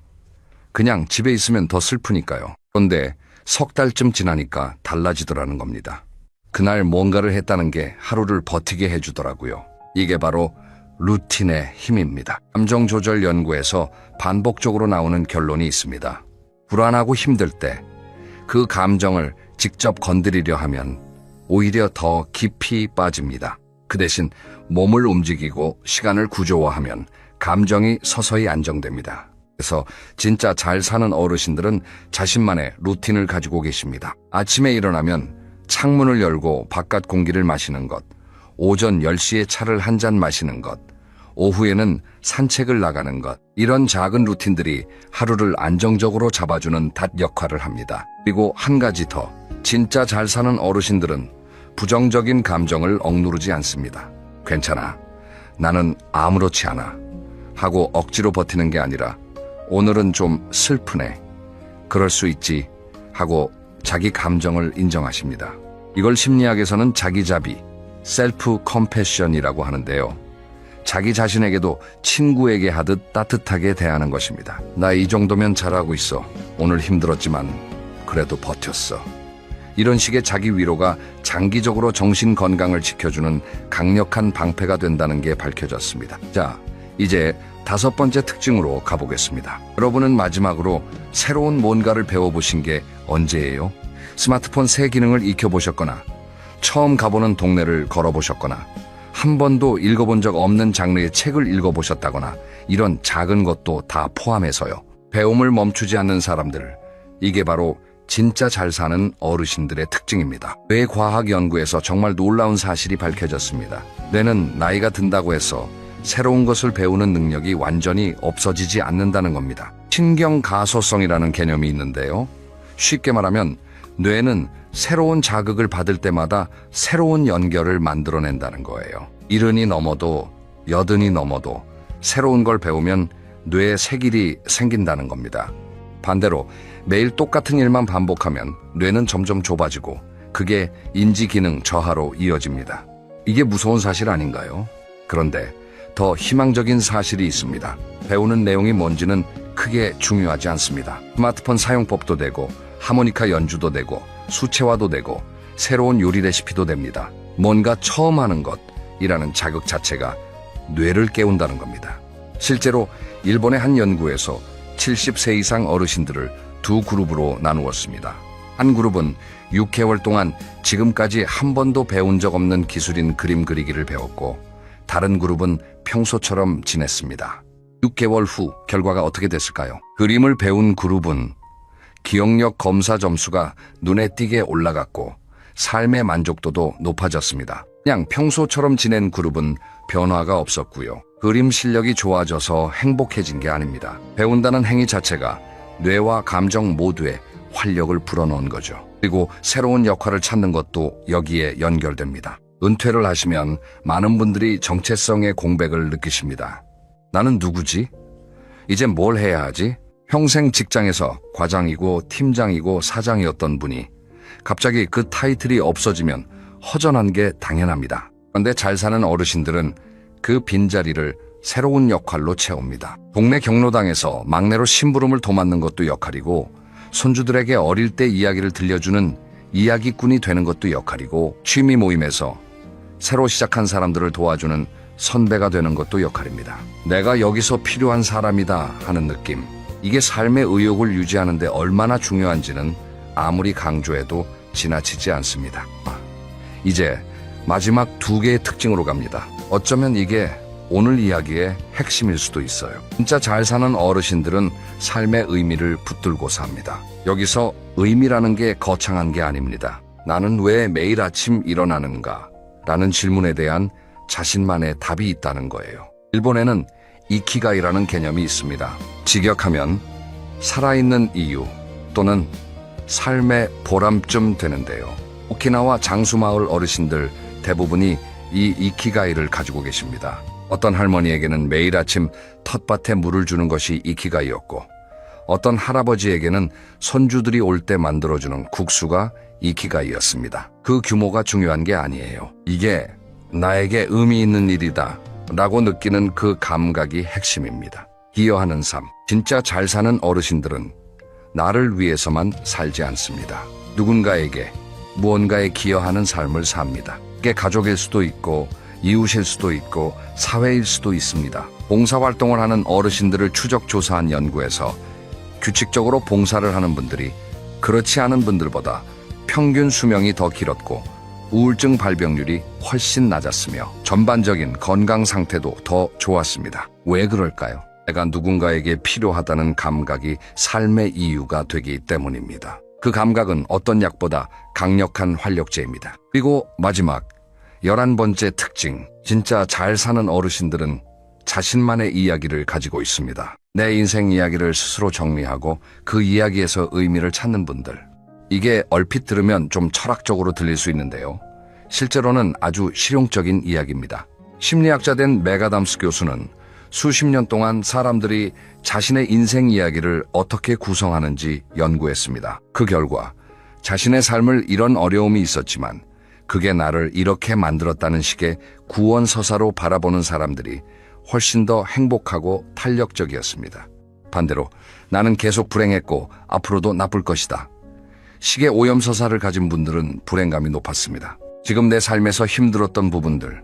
그냥 집에 있으면 더 슬프니까요. 그런데 석 달쯤 지나니까 달라지더라는 겁니다. 그날 뭔가를 했다는 게 하루를 버티게 해주더라고요. 이게 바로 루틴의 힘입니다. 감정 조절 연구에서 반복적으로 나오는 결론이 있습니다. 불안하고 힘들 때 그 감정을 직접 건드리려 하면 오히려 더 깊이 빠집니다. 그 대신 몸을 움직이고 시간을 구조화하면 감정이 서서히 안정됩니다. 그래서 진짜 잘 사는 어르신들은 자신만의 루틴을 가지고 계십니다. 아침에 일어나면 창문을 열고 바깥 공기를 마시는 것, 오전 10시에 차를 한 잔 마시는 것, 오후에는 산책을 나가는 것, 이런 작은 루틴들이 하루를 안정적으로 잡아주는 닷 역할을 합니다. 그리고 한 가지 더, 진짜 잘 사는 어르신들은 부정적인 감정을 억누르지 않습니다. 괜찮아, 나는 아무렇지 않아 하고 억지로 버티는 게 아니라 오늘은 좀 슬프네, 그럴 수 있지 하고 자기 감정을 인정하십니다. 이걸 심리학에서는 자기자비, 셀프 컴패션이라고 하는데요. 자기 자신에게도 친구에게 하듯 따뜻하게 대하는 것입니다. 나 이 정도면 잘하고 있어. 오늘 힘들었지만 그래도 버텼어. 이런 식의 자기 위로가 장기적으로 정신 건강을 지켜주는 강력한 방패가 된다는 게 밝혀졌습니다. 자, 이제 5번째 특징으로 가보겠습니다. 여러분은 마지막으로 새로운 뭔가를 배워보신 게 언제예요? 스마트폰 새 기능을 익혀보셨거나 처음 가보는 동네를 걸어보셨거나 한 번도 읽어본 적 없는 장르의 책을 읽어보셨다거나 이런 작은 것도 다 포함해서요. 배움을 멈추지 않는 사람들, 이게 바로 진짜 잘 사는 어르신들의 특징입니다. 뇌과학 연구에서 정말 놀라운 사실이 밝혀졌습니다. 뇌는 나이가 든다고 해서 새로운 것을 배우는 능력이 완전히 없어지지 않는다는 겁니다. 신경가소성이라는 개념이 있는데요. 쉽게 말하면 뇌는 새로운 자극을 받을 때마다 새로운 연결을 만들어낸다는 거예요. 70이 넘어도 80이 넘어도 새로운 걸 배우면 뇌에 색일이 생긴다는 겁니다. 반대로 매일 똑같은 일만 반복하면 뇌는 점점 좁아지고 그게 인지 기능 저하로 이어집니다. 이게 무서운 사실 아닌가요? 그런데 더 희망적인 사실이 있습니다. 배우는 내용이 뭔지는 크게 중요하지 않습니다. 스마트폰 사용법도 되고 하모니카 연주도 되고 수채화도 되고 새로운 요리 레시피도 됩니다. 뭔가 처음 하는 것이라는 자극 자체가 뇌를 깨운다는 겁니다. 실제로 일본의 한 연구에서 70세 이상 어르신들을 두 그룹으로 나누었습니다. 한 그룹은 6개월 동안 지금까지 한 번도 배운 적 없는 기술인 그림 그리기를 배웠고 다른 그룹은 평소처럼 지냈습니다. 6개월 후 결과가 어떻게 됐을까요? 그림을 배운 그룹은 기억력 검사 점수가 눈에 띄게 올라갔고 삶의 만족도도 높아졌습니다. 그냥 평소처럼 지낸 그룹은 변화가 없었고요. 그림 실력이 좋아져서 행복해진 게 아닙니다. 배운다는 행위 자체가 뇌와 감정 모두에 활력을 불어넣은 거죠. 그리고 새로운 역할을 찾는 것도 여기에 연결됩니다. 은퇴를 하시면 많은 분들이 정체성의 공백을 느끼십니다. 나는 누구지? 이제 뭘 해야 하지? 평생 직장에서 과장이고 팀장이고 사장이었던 분이 갑자기 그 타이틀이 없어지면 허전한 게 당연합니다. 그런데 잘 사는 어르신들은 그 빈자리를 새로운 역할로 채웁니다. 동네 경로당에서 막내로 심부름을 도맡는 것도 역할이고 손주들에게 어릴 때 이야기를 들려주는 이야기꾼이 되는 것도 역할이고 취미 모임에서 새로 시작한 사람들을 도와주는 선배가 되는 것도 역할입니다. 내가 여기서 필요한 사람이다 하는 느낌. 이게 삶의 의욕을 유지하는 데 얼마나 중요한지는 아무리 강조해도 지나치지 않습니다. 이제 마지막 두 개의 특징으로 갑니다. 어쩌면 이게 오늘 이야기의 핵심일 수도 있어요. 진짜 잘 사는 어르신들은 삶의 의미를 붙들고 삽니다. 여기서 의미라는 게 거창한 게 아닙니다. 나는 왜 매일 아침 일어나는가? 라는 질문에 대한 자신만의 답이 있다는 거예요. 일본에는 이키가이라는 개념이 있습니다. 직역하면 살아있는 이유 또는 삶의 보람쯤 되는데요. 오키나와 장수마을 어르신들 대부분이 이 이키가이를 가지고 계십니다. 어떤 할머니에게는 매일 아침 텃밭에 물을 주는 것이 이키가이였고 어떤 할아버지에게는 손주들이 올 때 만들어주는 국수가 이키가이였습니다. 그 규모가 중요한 게 아니에요. 이게 나에게 의미 있는 일이다 라고 느끼는 그 감각이 핵심입니다. 기여하는 삶. 진짜 잘 사는 어르신들은 나를 위해서만 살지 않습니다. 누군가에게 무언가에 기여하는 삶을 삽니다. 그게 가족일 수도 있고 이웃일 수도 있고 사회일 수도 있습니다. 봉사활동을 하는 어르신들을 추적 조사한 연구에서 규칙적으로 봉사를 하는 분들이 그렇지 않은 분들보다 평균 수명이 더 길었고 우울증 발병률이 훨씬 낮았으며 전반적인 건강 상태도 더 좋았습니다. 왜 그럴까요? 내가 누군가에게 필요하다는 감각이 삶의 이유가 되기 때문입니다. 그 감각은 어떤 약보다 강력한 활력제입니다. 그리고 마지막 11번째 특징. 진짜 잘 사는 어르신들은 자신만의 이야기를 가지고 있습니다. 내 인생 이야기를 스스로 정리하고 그 이야기에서 의미를 찾는 분들. 이게 얼핏 들으면 좀 철학적으로 들릴 수 있는데요. 실제로는 아주 실용적인 이야기입니다. 심리학자 된 맥아담스 교수는 수십 년 동안 사람들이 자신의 인생 이야기를 어떻게 구성하는지 연구했습니다. 그 결과 자신의 삶을 이런 어려움이 있었지만 그게 나를 이렇게 만들었다는 식의 구원서사로 바라보는 사람들이 훨씬 더 행복하고 탄력적이었습니다. 반대로 나는 계속 불행했고 앞으로도 나쁠 것이다. 식의 오염서사를 가진 분들은 불행감이 높았습니다. 지금 내 삶에서 힘들었던 부분들,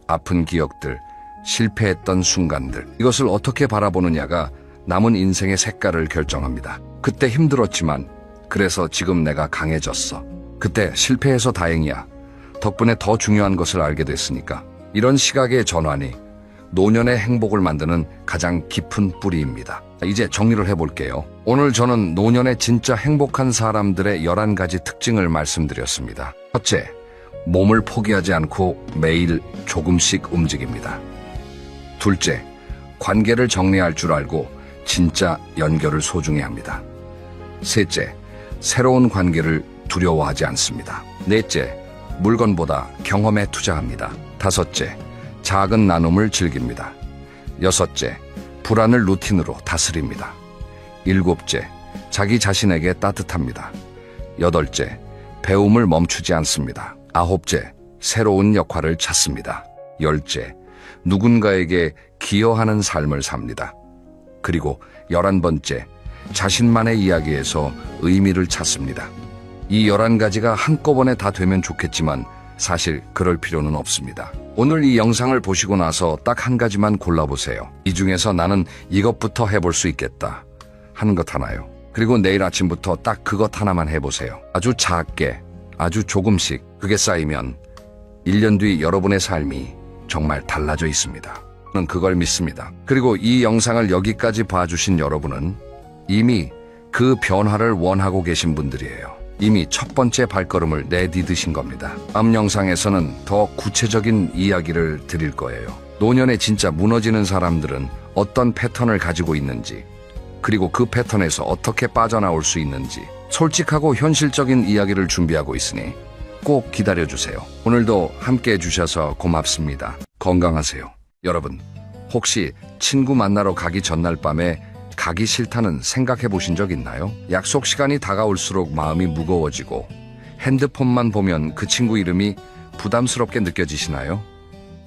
아픈 기억들, 실패했던 순간들, 이것을 어떻게 바라보느냐가 남은 인생의 색깔을 결정합니다. 그때 힘들었지만 그래서 지금 내가 강해졌어. 그때 실패해서 다행이야. 덕분에 더 중요한 것을 알게 됐으니까. 이런 시각의 전환이 노년의 행복을 만드는 가장 깊은 뿌리입니다. 이제 정리를 해볼게요. 오늘 저는 노년의 진짜 행복한 사람들의 11가지 특징을 말씀드렸습니다. 첫째, 몸을 포기하지 않고 매일 조금씩 움직입니다. 둘째, 관계를 정리할 줄 알고 진짜 연결을 소중히 합니다. 셋째, 새로운 관계를 두려워하지 않습니다. 넷째, 물건보다 경험에 투자합니다. 다섯째, 작은 나눔을 즐깁니다. 여섯째, 불안을 루틴으로 다스립니다. 일곱째, 자기 자신에게 따뜻합니다. 여덟째, 배움을 멈추지 않습니다. 아홉째, 새로운 역할을 찾습니다. 열째, 누군가에게 기여하는 삶을 삽니다. 그리고 11번째, 자신만의 이야기에서 의미를 찾습니다. 이 11가지가 한꺼번에 다 되면 좋겠지만 사실 그럴 필요는 없습니다. 오늘 이 영상을 보시고 나서 딱 한 가지만 골라보세요. 이 중에서 나는 이것부터 해볼 수 있겠다 하는 것 하나요. 그리고 내일 아침부터 딱 그것 하나만 해보세요. 아주 작게, 아주 조금씩. 그게 쌓이면 1년 뒤 여러분의 삶이 정말 달라져 있습니다. 저는 그걸 믿습니다. 그리고 이 영상을 여기까지 봐주신 여러분은 이미 그 변화를 원하고 계신 분들이에요. 이미 첫 번째 발걸음을 내디디신 겁니다. 다음 영상에서는 더 구체적인 이야기를 드릴 거예요. 노년에 진짜 무너지는 사람들은 어떤 패턴을 가지고 있는지, 그리고 그 패턴에서 어떻게 빠져나올 수 있는지 솔직하고 현실적인 이야기를 준비하고 있으니 꼭 기다려주세요. 오늘도 함께 해주셔서 고맙습니다. 건강하세요. 여러분, 혹시 친구 만나러 가기 전날 밤에 가기 싫다는 생각해 보신 적 있나요? 약속 시간이 다가올수록 마음이 무거워지고 핸드폰만 보면 그 친구 이름이 부담스럽게 느껴지시나요?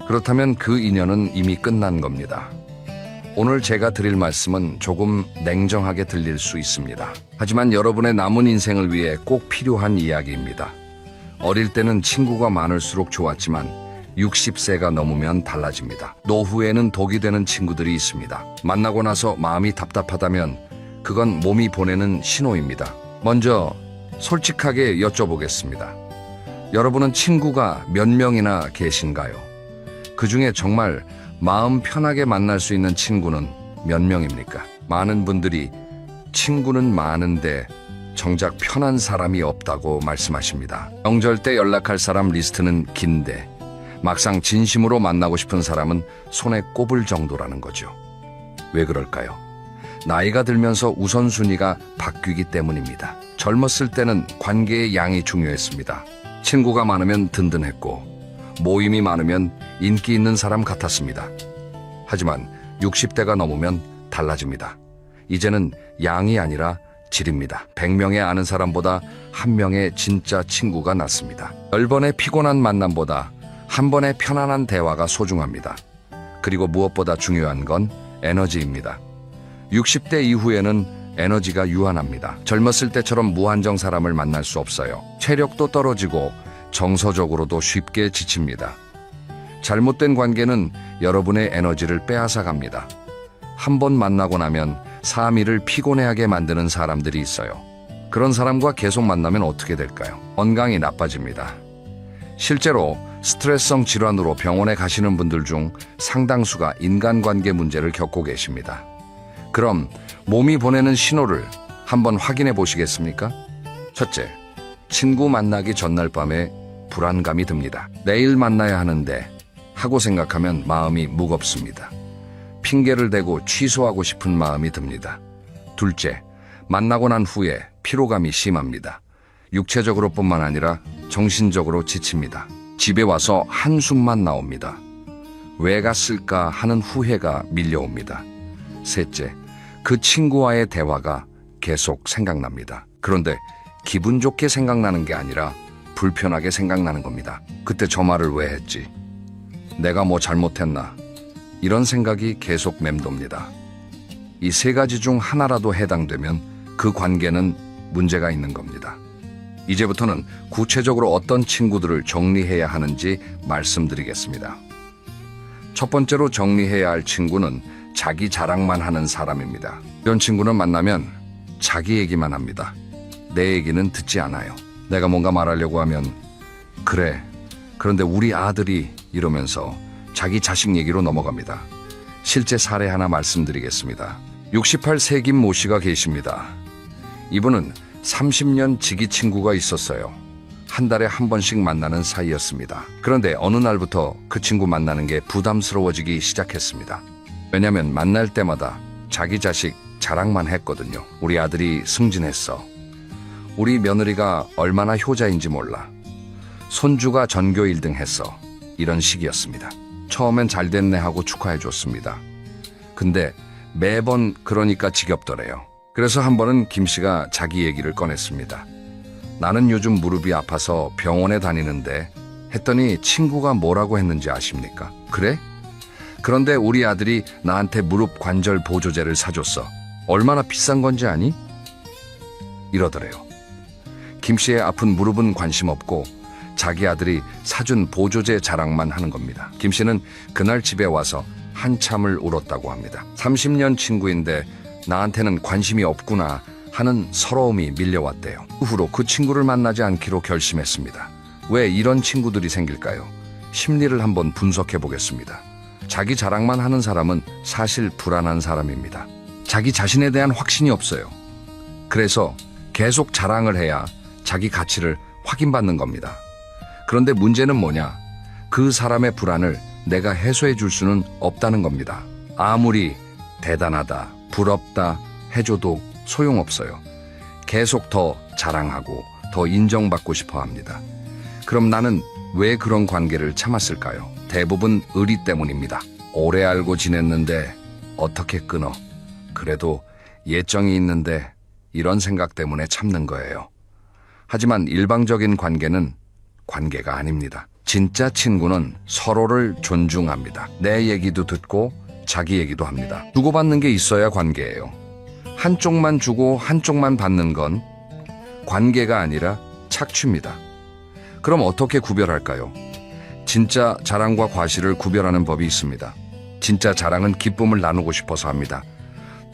그렇다면 그 인연은 이미 끝난 겁니다. 오늘 제가 드릴 말씀은 조금 냉정하게 들릴 수 있습니다. 하지만 여러분의 남은 인생을 위해 꼭 필요한 이야기입니다. 어릴 때는 친구가 많을수록 좋았지만 60세가 넘으면 달라집니다. 노후에는 독이 되는 친구들이 있습니다. 만나고 나서 마음이 답답하다면 그건 몸이 보내는 신호입니다. 먼저 솔직하게 여쭤보겠습니다. 여러분은 친구가 몇 명이나 계신가요? 그 중에 정말 마음 편하게 만날 수 있는 친구는 몇 명입니까? 많은 분들이 친구는 많은데 정작 편한 사람이 없다고 말씀하십니다. 명절 때 연락할 사람 리스트는 긴데 막상 진심으로 만나고 싶은 사람은 손에 꼽을 정도라는 거죠. 왜 그럴까요? 나이가 들면서 우선순위가 바뀌기 때문입니다. 젊었을 때는 관계의 양이 중요했습니다. 친구가 많으면 든든했고 모임이 많으면 인기 있는 사람 같았습니다. 하지만 60대가 넘으면 달라집니다. 이제는 양이 아니라 질입니다. 100명의 아는 사람보다 1명의 진짜 친구가 낫습니다. 10번의 피곤한 만남보다 한 번의 편안한 대화가 소중합니다. 그리고 무엇보다 중요한 건 에너지입니다. 60대 이후에는 에너지가 유한합니다. 젊었을 때처럼 무한정 사람을 만날 수 없어요. 체력도 떨어지고 정서적으로도 쉽게 지칩니다. 잘못된 관계는 여러분의 에너지를 빼앗아 갑니다. 한 번 만나고 나면 3일을 피곤해하게 만드는 사람들이 있어요. 그런 사람과 계속 만나면 어떻게 될까요? 건강이 나빠집니다. 실제로 스트레스성 질환으로 병원에 가시는 분들 중 상당수가 인간관계 문제를 겪고 계십니다. 그럼 몸이 보내는 신호를 한번 확인해 보시겠습니까? 첫째, 친구 만나기 전날 밤에 불안감이 듭니다. 내일 만나야 하는데 하고 생각하면 마음이 무겁습니다. 핑계를 대고 취소하고 싶은 마음이 듭니다. 둘째, 만나고 난 후에 피로감이 심합니다. 육체적으로뿐만 아니라 정신적으로 지칩니다. 집에 와서 한숨만 나옵니다. 왜 갔을까 하는 후회가 밀려옵니다. 셋째, 그 친구와의 대화가 계속 생각납니다. 그런데 기분 좋게 생각나는 게 아니라 불편하게 생각나는 겁니다. 그때 저 말을 왜 했지? 내가 뭐 잘못했나? 이런 생각이 계속 맴돕니다. 이 3가지 중 하나라도 해당되면 그 관계는 문제가 있는 겁니다. 이제부터는 구체적으로 어떤 친구들을 정리해야 하는지 말씀드리겠습니다. 첫 번째로 정리해야 할 친구는 자기 자랑만 하는 사람입니다. 이런 친구는 만나면 자기 얘기만 합니다. 내 얘기는 듣지 않아요. 내가 뭔가 말하려고 하면 그래, 그런데 우리 아들이 이러면서 자기 자식 얘기로 넘어갑니다. 실제 사례 하나 말씀드리겠습니다. 68세 김 모 씨가 계십니다. 이분은 30년 지기 친구가 있었어요. 한 달에 한 번씩 만나는 사이였습니다. 그런데 어느 날부터 그 친구 만나는 게 부담스러워지기 시작했습니다. 왜냐면 만날 때마다 자기 자식 자랑만 했거든요. 우리 아들이 승진했어. 우리 며느리가 얼마나 효자인지 몰라. 손주가 전교 1등 했어. 이런 식이었습니다. 처음엔 잘 됐네 하고 축하해줬습니다. 근데 매번 그러니까 지겹더래요. 그래서 한 번은 김 씨가 자기 얘기를 꺼냈습니다. 나는 요즘 무릎이 아파서 병원에 다니는데 했더니 친구가 뭐라고 했는지 아십니까? 그래? 그런데 우리 아들이 나한테 무릎 관절 보조제를 사줬어. 얼마나 비싼 건지 아니? 이러더래요. 김 씨의 아픈 무릎은 관심 없고 자기 아들이 사준 보조제 자랑만 하는 겁니다. 김 씨는 그날 집에 와서 한참을 울었다고 합니다. 30년 친구인데 나한테는 관심이 없구나 하는 서러움이 밀려왔대요. 그 후로 그 친구를 만나지 않기로 결심했습니다. 왜 이런 친구들이 생길까요? 심리를 한번 분석해 보겠습니다. 자기 자랑만 하는 사람은 사실 불안한 사람입니다. 자기 자신에 대한 확신이 없어요. 그래서 계속 자랑을 해야 자기 가치를 확인받는 겁니다. 그런데 문제는 뭐냐? 그 사람의 불안을 내가 해소해 줄 수는 없다는 겁니다. 아무리 대단하다, 부럽다 해줘도 소용없어요. 계속 더 자랑하고 더 인정받고 싶어 합니다. 그럼 나는 왜 그런 관계를 참았을까요? 대부분 의리 때문입니다. 오래 알고 지냈는데 어떻게 끊어? 그래도 예정이 있는데 이런 생각 때문에 참는 거예요. 하지만 일방적인 관계는 관계가 아닙니다. 진짜 친구는 서로를 존중합니다. 내 얘기도 듣고 자기 얘기도 합니다. 주고받는 게 있어야 관계예요. 한쪽만 주고 한쪽만 받는 건 관계가 아니라 착취입니다. 그럼 어떻게 구별할까요? 진짜 자랑과 과실을 구별하는 법이 있습니다. 진짜 자랑은 기쁨을 나누고 싶어서 합니다.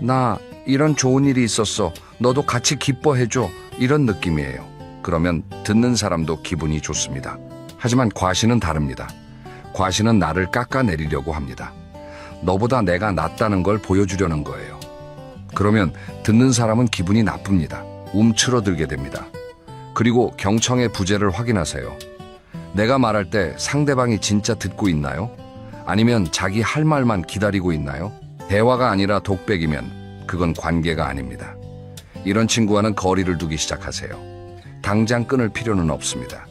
나 이런 좋은 일이 있었어. 너도 같이 기뻐해줘. 이런 느낌이에요. 그러면 듣는 사람도 기분이 좋습니다. 하지만 과시는 다릅니다. 과시는 나를 깎아내리려고 합니다. 너보다 내가 낫다는 걸 보여주려는 거예요. 그러면 듣는 사람은 기분이 나쁩니다. 움츠러들게 됩니다. 그리고 경청의 부재를 확인하세요. 내가 말할 때 상대방이 진짜 듣고 있나요? 아니면 자기 할 말만 기다리고 있나요? 대화가 아니라 독백이면 그건 관계가 아닙니다. 이런 친구와는 거리를 두기 시작하세요. 당장 끊을 필요는 없습니다.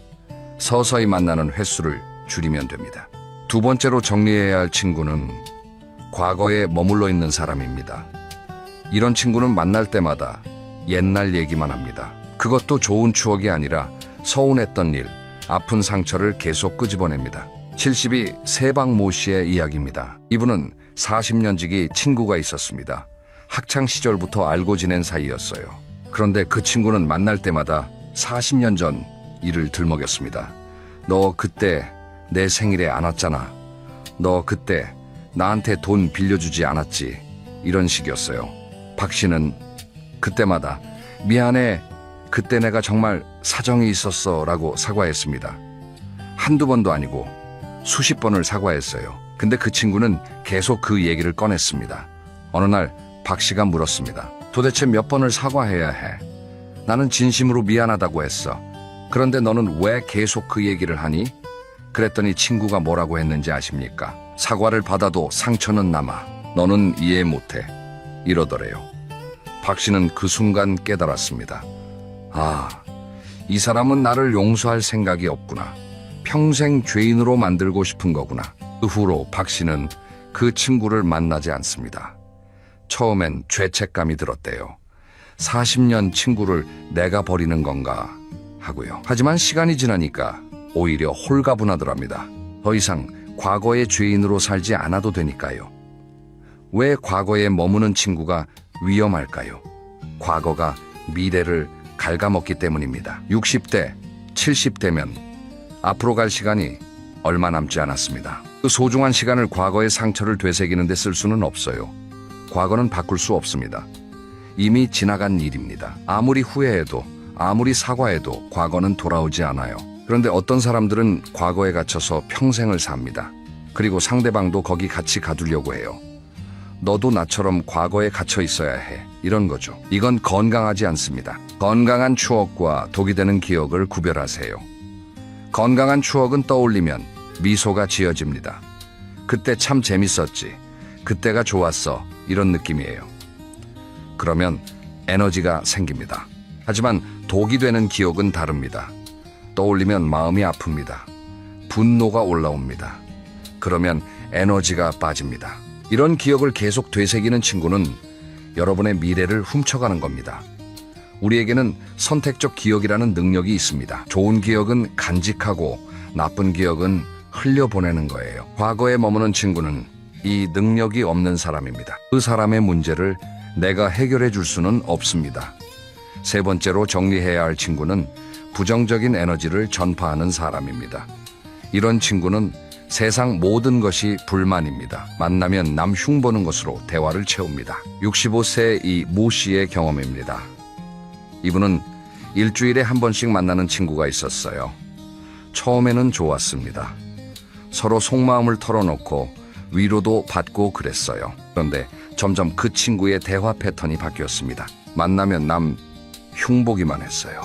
서서히 만나는 횟수를 줄이면 됩니다. 두 번째로 정리해야 할 친구는 과거에 머물러 있는 사람입니다. 이런 친구는 만날 때마다 옛날 얘기만 합니다. 그것도 좋은 추억이 아니라 서운했던 일, 아픈 상처를 계속 끄집어냅니다. 72 세방 모 씨의 이야기입니다. 이분은 40년 지기 친구가 있었습니다. 학창 시절부터 알고 지낸 사이였어요. 그런데 그 친구는 만날 때마다 40년 전 일을 들먹였습니다. 너 그때 내 생일에 안 왔잖아. 너 그때 나한테 돈 빌려주지 않았지. 이런 식이었어요. 박 씨는 그때마다 미안해. 그때 내가 정말 사정이 있었어 라고 사과했습니다. 한두 번도 아니고 수십 번을 사과했어요. 근데 그 친구는 계속 그 얘기를 꺼냈습니다. 어느 날 박 씨가 물었습니다. 도대체 몇 번을 사과해야 해? 나는 진심으로 미안하다고 했어. 그런데 너는 왜 계속 그 얘기를 하니? 그랬더니 친구가 뭐라고 했는지 아십니까? 사과를 받아도 상처는 남아. 너는 이해 못해. 이러더래요. 박 씨는 그 순간 깨달았습니다. 아, 이 사람은 나를 용서할 생각이 없구나. 평생 죄인으로 만들고 싶은 거구나. 그 후로 박 씨는 그 친구를 만나지 않습니다. 처음엔 죄책감이 들었대요. 40년 친구를 내가 버리는 건가 하고요. 하지만 시간이 지나니까 오히려 홀가분하더랍니다. 더 이상 과거의 죄인으로 살지 않아도 되니까요. 왜 과거에 머무는 친구가 위험할까요? 과거가 미래를 갉아먹기 때문입니다. 60대, 70대면 앞으로 갈 시간이 얼마 남지 않았습니다. 그 소중한 시간을 과거의 상처를 되새기는 데 쓸 수는 없어요. 과거는 바꿀 수 없습니다. 이미 지나간 일입니다. 아무리 후회해도 아무리 사과해도 과거는 돌아오지 않아요. 그런데 어떤 사람들은 과거에 갇혀서 평생을 삽니다. 그리고 상대방도 거기 같이 가두려고 해요. 너도 나처럼 과거에 갇혀 있어야 해. 이런 거죠. 이건 건강하지 않습니다. 건강한 추억과 독이 되는 기억을 구별하세요. 건강한 추억은 떠올리면 미소가 지어집니다. 그때 참 재밌었지. 그때가 좋았어. 이런 느낌이에요. 그러면 에너지가 생깁니다. 하지만 독이 되는 기억은 다릅니다. 떠올리면 마음이 아픕니다. 분노가 올라옵니다. 그러면 에너지가 빠집니다. 이런 기억을 계속 되새기는 친구는 여러분의 미래를 훔쳐가는 겁니다. 우리에게는 선택적 기억이라는 능력이 있습니다. 좋은 기억은 간직하고 나쁜 기억은 흘려보내는 거예요. 과거에 머무는 친구는 이 능력이 없는 사람입니다. 그 사람의 문제를 내가 해결해 줄 수는 없습니다. 세 번째로 정리해야 할 친구는 부정적인 에너지를 전파하는 사람입니다. 이런 친구는 세상 모든 것이 불만입니다. 만나면 남 흉보는 것으로 대화를 채웁니다. 65세 이 모 씨의 경험입니다. 이분은 일주일에 한 번씩 만나는 친구가 있었어요. 처음에는 좋았습니다. 서로 속마음을 털어놓고 위로도 받고 그랬어요. 그런데 점점 그 친구의 대화 패턴이 바뀌었습니다. 만나면 남 흉보기만 했어요.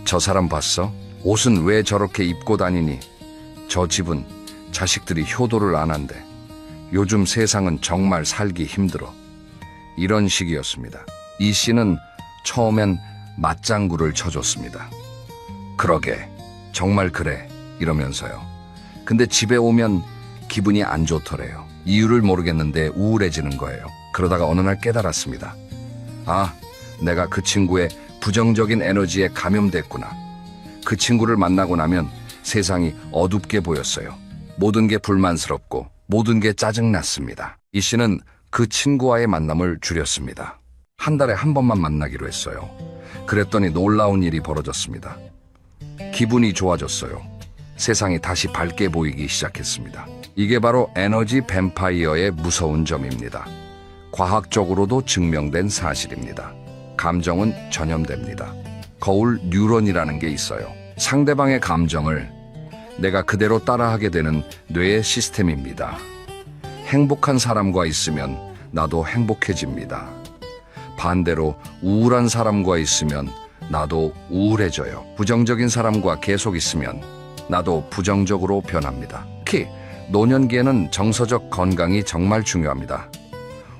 저 사람 봤어? 옷은 왜 저렇게 입고 다니니? 저 집은 자식들이 효도를 안 한대. 요즘 세상은 정말 살기 힘들어. 이런 식이었습니다. 이 씨는 처음엔 맞장구를 쳐줬습니다. 그러게, 정말 그래, 이러면서요. 근데 집에 오면 기분이 안 좋더래요. 이유를 모르겠는데 우울해지는 거예요. 그러다가 어느 날 깨달았습니다. 아, 내가 그 친구의 부정적인 에너지에 감염됐구나. 그 친구를 만나고 나면 세상이 어둡게 보였어요. 모든 게 불만스럽고 모든 게 짜증났습니다. 이 씨는 그 친구와의 만남을 줄였습니다. 한 달에 한 번만 만나기로 했어요. 그랬더니 놀라운 일이 벌어졌습니다. 기분이 좋아졌어요. 세상이 다시 밝게 보이기 시작했습니다. 이게 바로 에너지 뱀파이어의 무서운 점입니다. 과학적으로도 증명된 사실입니다. 감정은 전염됩니다. 거울 뉴런이라는 게 있어요. 상대방의 감정을 내가 그대로 따라하게 되는 뇌의 시스템입니다. 행복한 사람과 있으면 나도 행복해집니다. 반대로 우울한 사람과 있으면 나도 우울해져요. 부정적인 사람과 계속 있으면 나도 부정적으로 변합니다. 특히 노년기에는 정서적 건강이 정말 중요합니다.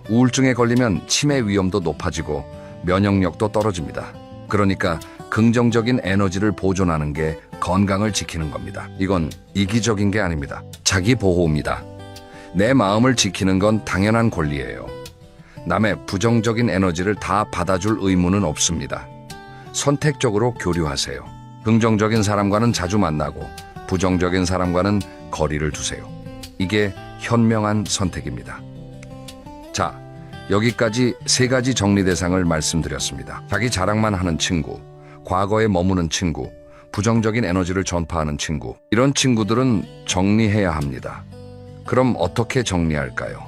우울증에 걸리면 치매 위험도 높아지고 면역력도 떨어집니다. 그러니까 긍정적인 에너지를 보존하는 게 건강을 지키는 겁니다. 이건 이기적인 게 아닙니다. 자기 보호입니다. 내 마음을 지키는 건 당연한 권리예요. 남의 부정적인 에너지를 다 받아줄 의무는 없습니다. 선택적으로 교류하세요. 긍정적인 사람과는 자주 만나고 부정적인 사람과는 거리를 두세요. 이게 현명한 선택입니다. 자, 여기까지 세 가지 정리 대상을 말씀드렸습니다. 자기 자랑만 하는 친구, 과거에 머무는 친구, 부정적인 에너지를 전파하는 친구. 이런 친구들은 정리해야 합니다. 그럼 어떻게 정리할까요?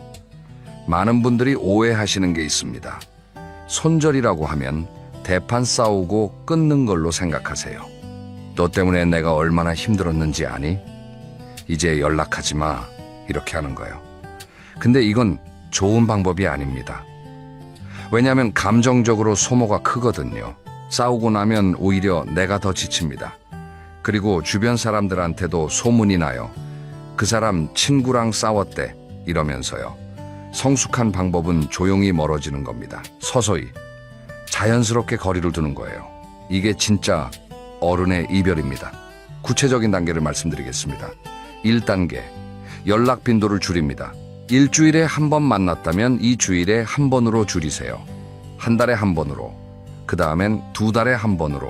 많은 분들이 오해하시는 게 있습니다. 손절이라고 하면 대판 싸우고 끊는 걸로 생각하세요. 너 때문에 내가 얼마나 힘들었는지 아니? 이제 연락하지 마. 이렇게 하는 거예요. 근데 이건 좋은 방법이 아닙니다. 왜냐하면 감정적으로 소모가 크거든요. 싸우고 나면 오히려 내가 더 지칩니다. 그리고 주변 사람들한테도 소문이 나요. 그 사람 친구랑 싸웠대. 이러면서요. 성숙한 방법은 조용히 멀어지는 겁니다. 서서히, 자연스럽게 거리를 두는 거예요. 이게 진짜 어른의 이별입니다. 구체적인 단계를 말씀드리겠습니다. 1단계, 연락 빈도를 줄입니다. 일주일에 한 번 만났다면 이 주일에 한 번으로 줄이세요. 한 달에 한 번으로, 그 다음엔 2달에 한 번으로,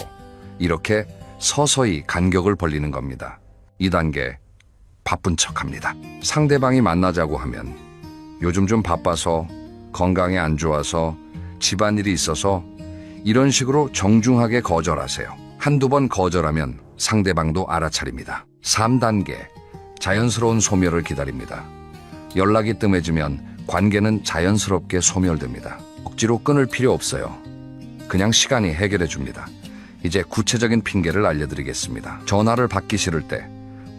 이렇게 서서히 간격을 벌리는 겁니다. 2단계, 바쁜 척합니다. 상대방이 만나자고 하면 요즘 좀 바빠서, 건강에 안 좋아서, 집안일이 있어서 이런 식으로 정중하게 거절하세요. 한두 번 거절하면 상대방도 알아차립니다. 3단계, 자연스러운 소멸을 기다립니다. 연락이 뜸해지면 관계는 자연스럽게 소멸됩니다. 억지로 끊을 필요 없어요. 그냥 시간이 해결해 줍니다. 이제 구체적인 핑계를 알려드리겠습니다. 전화를 받기 싫을 때,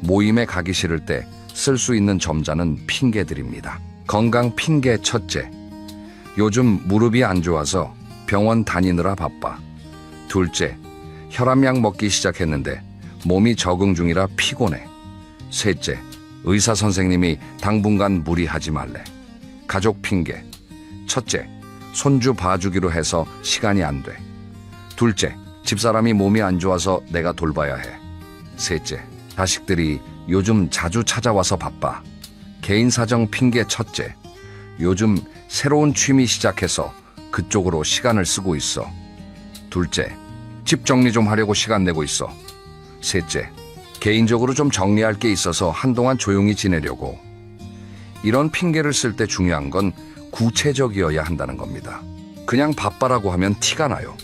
모임에 가기 싫을 때 쓸 수 있는 점자는 핑계들입니다. 건강 핑계 첫째, 요즘 무릎이 안 좋아서 병원 다니느라 바빠. 둘째, 혈압약 먹기 시작했는데 몸이 적응 중이라 피곤해. 셋째, 의사 선생님이 당분간 무리하지 말래. 가족 핑계. 첫째, 손주 봐주기로 해서 시간이 안 돼. 둘째, 집사람이 몸이 안 좋아서 내가 돌봐야 해. 셋째, 자식들이 요즘 자주 찾아와서 바빠. 개인 사정 핑계 첫째, 요즘 새로운 취미 시작해서 그쪽으로 시간을 쓰고 있어. 둘째, 집 정리 좀 하려고 시간 내고 있어. 셋째, 개인적으로 좀 정리할 게 있어서 한동안 조용히 지내려고. 이런 핑계를 쓸 때 중요한 건 구체적이어야 한다는 겁니다. 그냥 바빠라고 하면 티가 나요.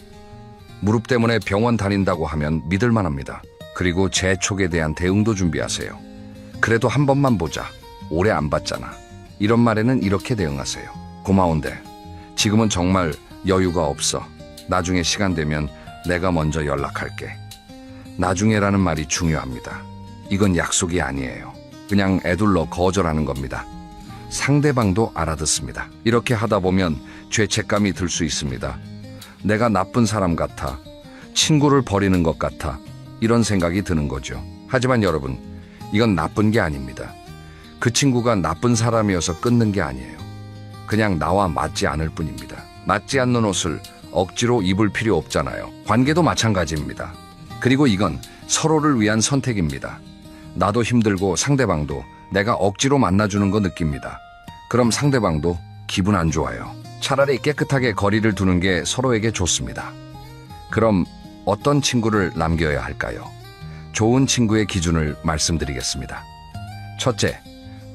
무릎 때문에 병원 다닌다고 하면 믿을만 합니다. 그리고 재촉에 대한 대응도 준비하세요. 그래도 한 번만 보자. 오래 안 봤잖아. 이런 말에는 이렇게 대응하세요. 고마운데 지금은 정말 여유가 없어. 나중에 시간 되면 내가 먼저 연락할게. 나중에라는 말이 중요합니다. 이건 약속이 아니에요. 그냥 애둘러 거절하는 겁니다. 상대방도 알아듣습니다. 이렇게 하다 보면 죄책감이 들 수 있습니다. 내가 나쁜 사람 같아. 친구를 버리는 것 같아. 이런 생각이 드는 거죠. 하지만 여러분, 이건 나쁜 게 아닙니다. 그 친구가 나쁜 사람이어서 끊는 게 아니에요. 그냥 나와 맞지 않을 뿐입니다. 맞지 않는 옷을 억지로 입을 필요 없잖아요. 관계도 마찬가지입니다. 그리고 이건 서로를 위한 선택입니다. 나도 힘들고 상대방도 내가 억지로 만나주는 거 느낍니다. 그럼 상대방도 기분 안 좋아요. 차라리 깨끗하게 거리를 두는 게 서로에게 좋습니다. 그럼 어떤 친구를 남겨야 할까요? 좋은 친구의 기준을 말씀드리겠습니다. 첫째,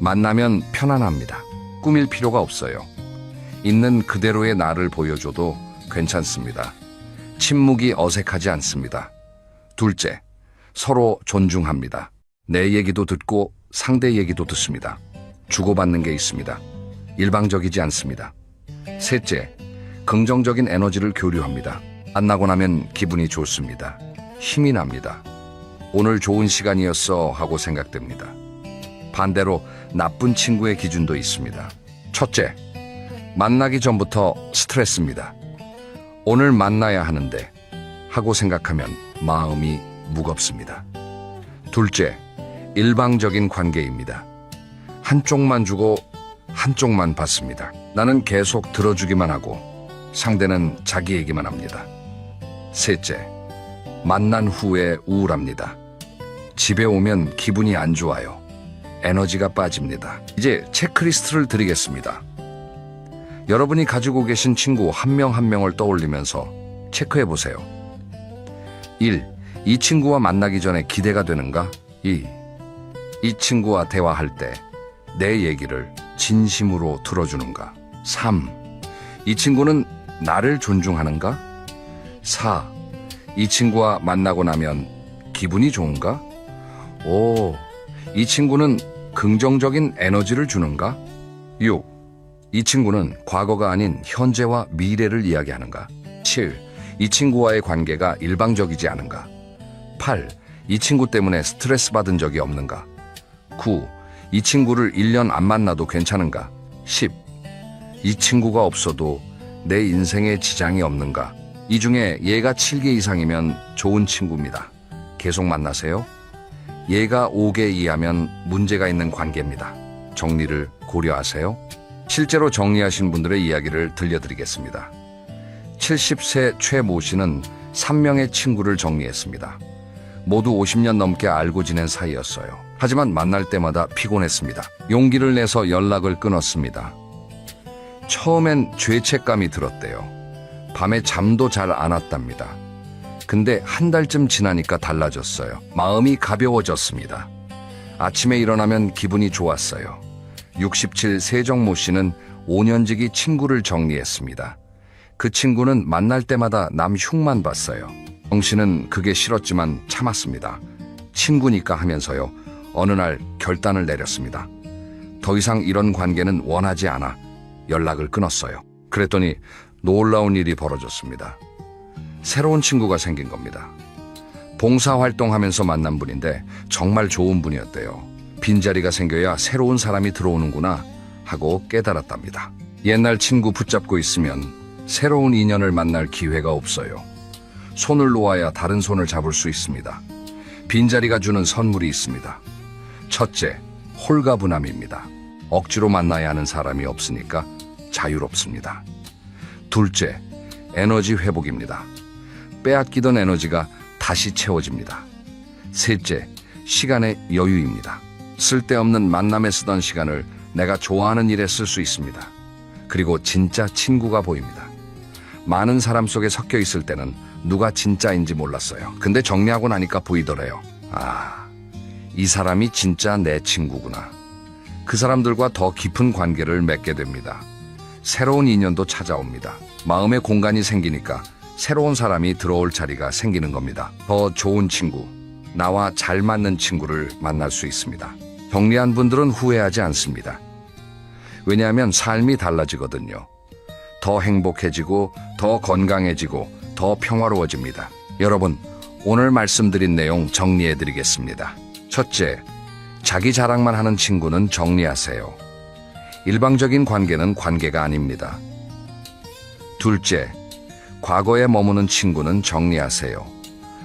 만나면 편안합니다. 꾸밀 필요가 없어요. 있는 그대로의 나를 보여줘도 괜찮습니다. 침묵이 어색하지 않습니다. 둘째, 서로 존중합니다. 내 얘기도 듣고 상대 얘기도 듣습니다. 주고받는 게 있습니다. 일방적이지 않습니다. 셋째, 긍정적인 에너지를 교류합니다. 만나고 나면 기분이 좋습니다. 힘이 납니다. 오늘 좋은 시간이었어 하고 생각됩니다. 반대로 나쁜 친구의 기준도 있습니다. 첫째, 만나기 전부터 스트레스입니다. 오늘 만나야 하는데 하고 생각하면 마음이 무겁습니다. 둘째, 일방적인 관계입니다. 한쪽만 주고 한쪽만 받습니다. 나는 계속 들어주기만 하고 상대는 자기 얘기만 합니다. 셋째, 만난 후에 우울합니다. 집에 오면 기분이 안 좋아요. 에너지가 빠집니다. 이제 체크리스트를 드리겠습니다. 여러분이 가지고 계신 친구 한 명 한 명을 떠올리면서 체크해 보세요. 1. 이 친구와 만나기 전에 기대가 되는가? 2. 이 친구와 대화할 때 내 얘기를 진심으로 들어주는가? 3. 이 친구는 나를 존중하는가? 4. 이 친구와 만나고 나면 기분이 좋은가? 5. 이 친구는 긍정적인 에너지를 주는가? 6. 이 친구는 과거가 아닌 현재와 미래를 이야기하는가? 7. 이 친구와의 관계가 일방적이지 않은가? 8. 이 친구 때문에 스트레스 받은 적이 없는가? 9. 이 친구를 1년 안 만나도 괜찮은가? 10. 이 친구가 없어도 내 인생에 지장이 없는가? 이 중에 얘가 7개 이상이면 좋은 친구입니다. 계속 만나세요. 얘가 5개 이하면 문제가 있는 관계입니다. 정리를 고려하세요. 실제로 정리하신 분들의 이야기를 들려드리겠습니다. 70세 최모 씨는 3명의 친구를 정리했습니다. 모두 50년 넘게 알고 지낸 사이였어요. 하지만 만날 때마다 피곤했습니다. 용기를 내서 연락을 끊었습니다. 처음엔 죄책감이 들었대요. 밤에 잠도 잘 안 왔답니다. 근데 한 달쯤 지나니까 달라졌어요. 마음이 가벼워졌습니다. 아침에 일어나면 기분이 좋았어요. 67 세정모 씨는 5년지기 친구를 정리했습니다. 그 친구는 만날 때마다 남 흉만 봤어요. 정 씨는 그게 싫었지만 참았습니다. 친구니까 하면서요. 어느 날 결단을 내렸습니다. 더 이상 이런 관계는 원하지 않아 연락을 끊었어요. 그랬더니 놀라운 일이 벌어졌습니다. 새로운 친구가 생긴 겁니다. 봉사활동하면서 만난 분인데 정말 좋은 분이었대요. 빈자리가 생겨야 새로운 사람이 들어오는구나 하고 깨달았답니다. 옛날 친구 붙잡고 있으면 새로운 인연을 만날 기회가 없어요. 손을 놓아야 다른 손을 잡을 수 있습니다. 빈자리가 주는 선물이 있습니다. 첫째, 홀가분함입니다. 억지로 만나야 하는 사람이 없으니까 자유롭습니다. 둘째, 에너지 회복입니다. 빼앗기던 에너지가 다시 채워집니다. 셋째, 시간의 여유입니다. 쓸데없는 만남에 쓰던 시간을 내가 좋아하는 일에 쓸 수 있습니다. 그리고 진짜 친구가 보입니다. 많은 사람 속에 섞여 있을 때는 누가 진짜인지 몰랐어요. 근데 정리하고 나니까 보이더래요. 아, 이 사람이 진짜 내 친구구나. 그 사람들과 더 깊은 관계를 맺게 됩니다. 새로운 인연도 찾아옵니다. 마음의 공간이 생기니까 새로운 사람이 들어올 자리가 생기는 겁니다. 더 좋은 친구, 나와 잘 맞는 친구를 만날 수 있습니다. 정리한 분들은 후회하지 않습니다. 왜냐하면 삶이 달라지거든요. 더 행복해지고, 더 건강해지고, 더 평화로워집니다. 여러분, 오늘 말씀드린 내용 정리해드리겠습니다. 첫째, 자기 자랑만 하는 친구는 정리하세요. 일방적인 관계는 관계가 아닙니다. 둘째, 과거에 머무는 친구는 정리하세요.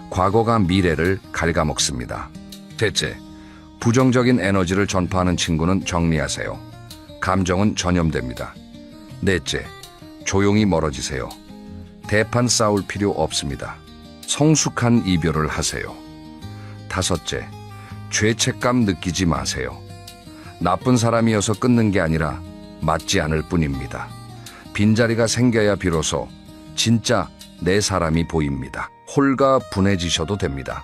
과거가 미래를 갉아먹습니다. 셋째, 부정적인 에너지를 전파하는 친구는 정리하세요. 감정은 전염됩니다. 넷째, 조용히 멀어지세요. 대판 싸울 필요 없습니다. 성숙한 이별을 하세요. 다섯째, 죄책감 느끼지 마세요. 나쁜 사람이어서 끊는 게 아니라 맞지 않을 뿐입니다. 빈자리가 생겨야 비로소 진짜 내 사람이 보입니다. 홀가분해지셔도 됩니다.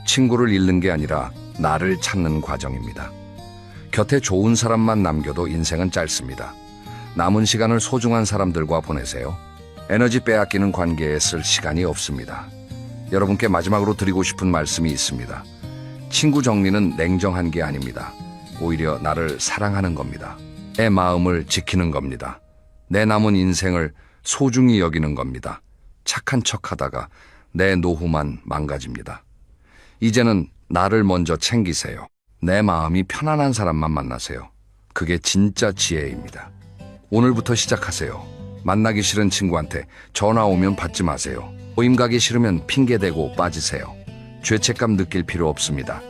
친구를 잃는 게 아니라 나를 찾는 과정입니다. 곁에 좋은 사람만 남겨도 인생은 짧습니다. 남은 시간을 소중한 사람들과 보내세요. 에너지 빼앗기는 관계에 쓸 시간이 없습니다. 여러분께 마지막으로 드리고 싶은 말씀이 있습니다. 친구 정리는 냉정한 게 아닙니다. 오히려 나를 사랑하는 겁니다. 내 마음을 지키는 겁니다. 내 남은 인생을 소중히 여기는 겁니다. 착한 척하다가 내 노후만 망가집니다. 이제는 나를 먼저 챙기세요. 내 마음이 편안한 사람만 만나세요. 그게 진짜 지혜입니다. 오늘부터 시작하세요. 만나기 싫은 친구한테 전화 오면 받지 마세요. 모임 가기 싫으면 핑계대고 빠지세요. 죄책감 느낄 필요 없습니다.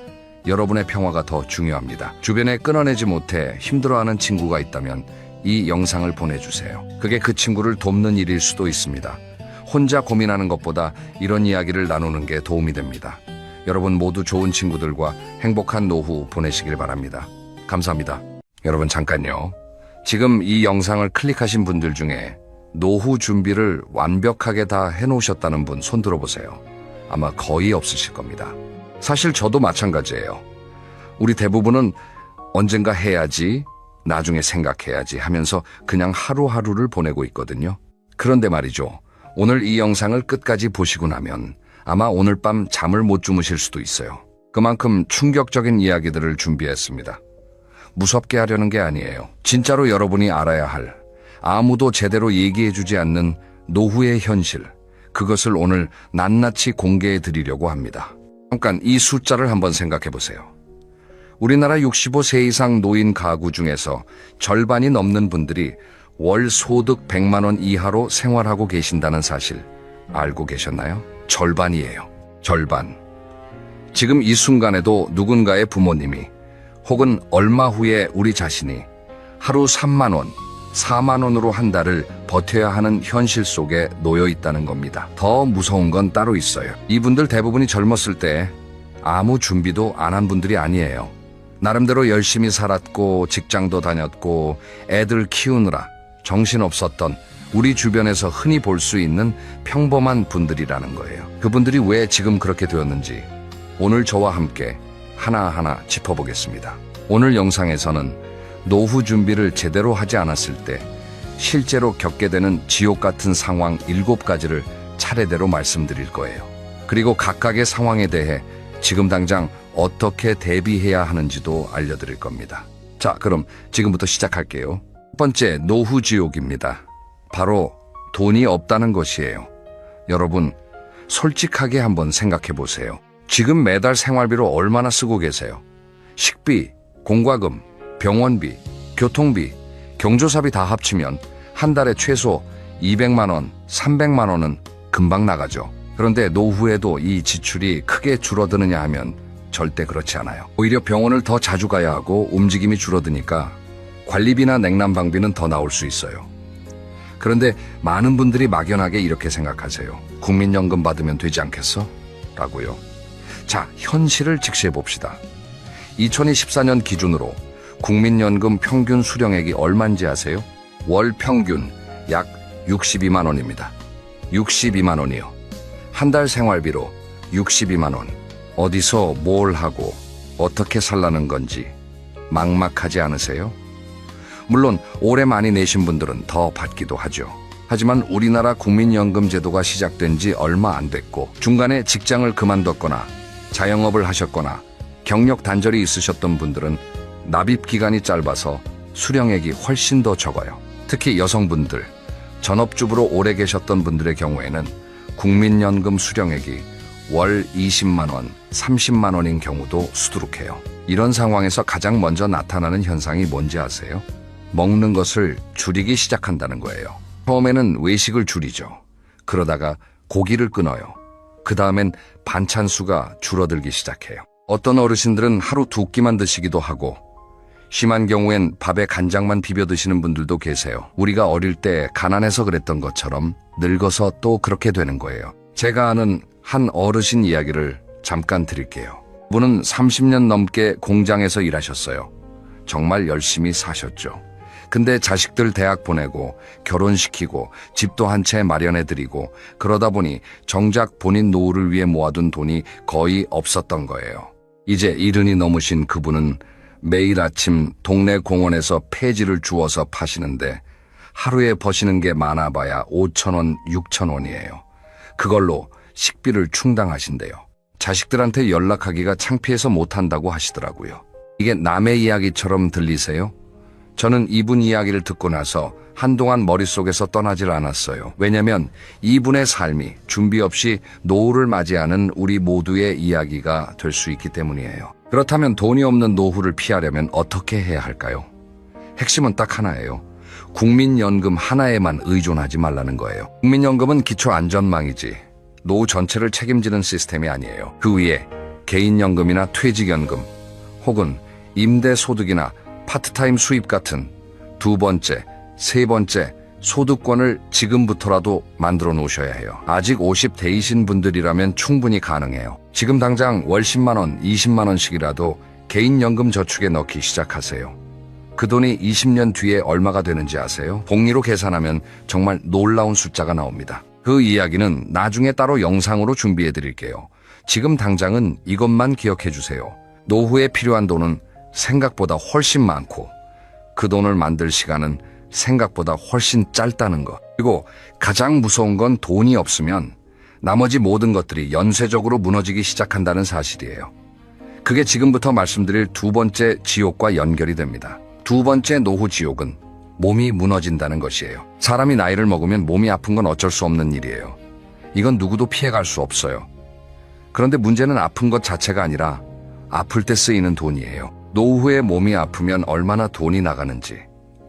여러분의 평화가 더 중요합니다. 주변에 끊어내지 못해 힘들어하는 친구가 있다면 이 영상을 보내주세요. 그게 그 친구를 돕는 일일 수도 있습니다. 혼자 고민하는 것보다 이런 이야기를 나누는 게 도움이 됩니다. 여러분 모두 좋은 친구들과 행복한 노후 보내시길 바랍니다. 감사합니다. 여러분 잠깐요. 지금 이 영상을 클릭하신 분들 중에 노후 준비를 완벽하게 다 해놓으셨다는 분 손 들어보세요. 아마 거의 없으실 겁니다. 사실 저도 마찬가지예요. 우리 대부분은 언젠가 해야지, 나중에 생각해야지 하면서 그냥 하루하루를 보내고 있거든요. 그런데 말이죠. 오늘 이 영상을 끝까지 보시고 나면 아마 오늘 밤 잠을 못 주무실 수도 있어요. 그만큼 충격적인 이야기들을 준비했습니다. 무섭게 하려는 게 아니에요. 진짜로 여러분이 알아야 할, 아무도 제대로 얘기해주지 않는 노후의 현실, 그것을 오늘 낱낱이 공개해 드리려고 합니다. 잠깐 이 숫자를 한번 생각해 보세요. 우리나라 65세 이상 노인 가구 중에서 절반이 넘는 분들이 월 소득 100만 원 이하로 생활하고 계신다는 사실 알고 계셨나요? 절반이에요. 절반. 지금 이 순간에도 누군가의 부모님이 혹은 얼마 후에 우리 자신이 하루 3만 원, 4만 원으로 한 달을 버텨야 하는 현실 속에 놓여 있다는 겁니다. 더 무서운 건 따로 있어요. 이분들 대부분이 젊었을 때 아무 준비도 안 한 분들이 아니에요. 나름대로 열심히 살았고 직장도 다녔고 애들 키우느라 정신없었던 우리 주변에서 흔히 볼 수 있는 평범한 분들이라는 거예요. 그분들이 왜 지금 그렇게 되었는지 오늘 저와 함께 하나하나 짚어보겠습니다. 오늘 영상에서는 노후 준비를 제대로 하지 않았을 때 실제로 겪게 되는 지옥 같은 상황 7가지를 차례대로 말씀드릴 거예요. 그리고 각각의 상황에 대해 지금 당장 어떻게 대비해야 하는지도 알려드릴 겁니다. 자, 그럼 지금부터 시작할게요. 첫 번째, 노후 지옥입니다. 바로 돈이 없다는 것이에요. 여러분, 솔직하게 한번 생각해 보세요. 지금 매달 생활비로 얼마나 쓰고 계세요? 식비, 공과금, 병원비, 교통비, 경조사비 다 합치면 한 달에 최소 200만 원, 300만 원은 금방 나가죠. 그런데 노후에도 이 지출이 크게 줄어드느냐 하면 절대 그렇지 않아요. 오히려 병원을 더 자주 가야 하고 움직임이 줄어드니까 관리비나 냉난방비는 더 나올 수 있어요. 그런데 많은 분들이 막연하게 이렇게 생각하세요. 국민연금 받으면 되지 않겠어? 라고요. 자, 현실을 직시해 봅시다. 2024년 기준으로 국민연금 평균 수령액이 얼마인지 아세요? 월 평균 약 62만 원입니다. 62만 원이요. 한 달 생활비로 62만 원. 어디서 뭘 하고 어떻게 살라는 건지 막막하지 않으세요? 물론 올해 많이 내신 분들은 더 받기도 하죠. 하지만 우리나라 국민연금 제도가 시작된 지 얼마 안 됐고 중간에 직장을 그만뒀거나 자영업을 하셨거나 경력 단절이 있으셨던 분들은 납입 기간이 짧아서 수령액이 훨씬 더 적어요. 특히 여성분들, 전업주부로 오래 계셨던 분들의 경우에는 국민연금 수령액이 월 20만 원, 30만 원인 경우도 수두룩해요. 이런 상황에서 가장 먼저 나타나는 현상이 뭔지 아세요? 먹는 것을 줄이기 시작한다는 거예요. 처음에는 외식을 줄이죠. 그러다가 고기를 끊어요. 그 다음엔 반찬 수가 줄어들기 시작해요. 어떤 어르신들은 하루 2끼만 드시기도 하고 심한 경우엔 밥에 간장만 비벼 드시는 분들도 계세요. 우리가 어릴 때 가난해서 그랬던 것처럼 늙어서 또 그렇게 되는 거예요. 제가 아는 한 어르신 이야기를 잠깐 드릴게요. 그분은 30년 넘게 공장에서 일하셨어요. 정말 열심히 사셨죠. 근데 자식들 대학 보내고 결혼시키고 집도 한 채 마련해드리고 그러다 보니 정작 본인 노후를 위해 모아둔 돈이 거의 없었던 거예요. 이제 70이 넘으신 그분은 매일 아침 동네 공원에서 폐지를 주워서 파시는데 하루에 버시는 게 많아봐야 5,000원, 6,000원이에요. 그걸로 식비를 충당하신대요. 자식들한테 연락하기가 창피해서 못한다고 하시더라고요. 이게 남의 이야기처럼 들리세요? 저는 이분 이야기를 듣고 나서 한동안 머릿속에서 떠나질 않았어요. 왜냐면 이분의 삶이 준비 없이 노후를 맞이하는 우리 모두의 이야기가 될 수 있기 때문이에요. 그렇다면 돈이 없는 노후를 피하려면 어떻게 해야 할까요? 핵심은 딱 하나예요. 국민연금 하나에만 의존하지 말라는 거예요. 국민연금은 기초안전망이지 노후 전체를 책임지는 시스템이 아니에요. 그 위에 개인연금이나 퇴직연금 혹은 임대소득이나 파트타임 수입 같은 두 번째, 세 번째 소득권을 지금부터라도 만들어 놓으셔야 해요. 아직 50대이신 분들이라면 충분히 가능해요. 지금 당장 월 10만 원, 20만 원씩이라도 개인연금 저축에 넣기 시작하세요. 그 돈이 20년 뒤에 얼마가 되는지 아세요? 복리로 계산하면 정말 놀라운 숫자가 나옵니다. 그 이야기는 나중에 따로 영상으로 준비해 드릴게요. 지금 당장은 이것만 기억해 주세요. 노후에 필요한 돈은 생각보다 훨씬 많고 그 돈을 만들 시간은 생각보다 훨씬 짧다는 것. 그리고 가장 무서운 건 돈이 없으면 나머지 모든 것들이 연쇄적으로 무너지기 시작한다는 사실이에요. 그게 지금부터 말씀드릴 두 번째 지옥과 연결이 됩니다. 두 번째 노후 지옥은 몸이 무너진다는 것이에요. 사람이 나이를 먹으면 몸이 아픈 건 어쩔 수 없는 일이에요. 이건 누구도 피해갈 수 없어요. 그런데 문제는 아픈 것 자체가 아니라 아플 때 쓰이는 돈이에요. 노후에 몸이 아프면 얼마나 돈이 나가는지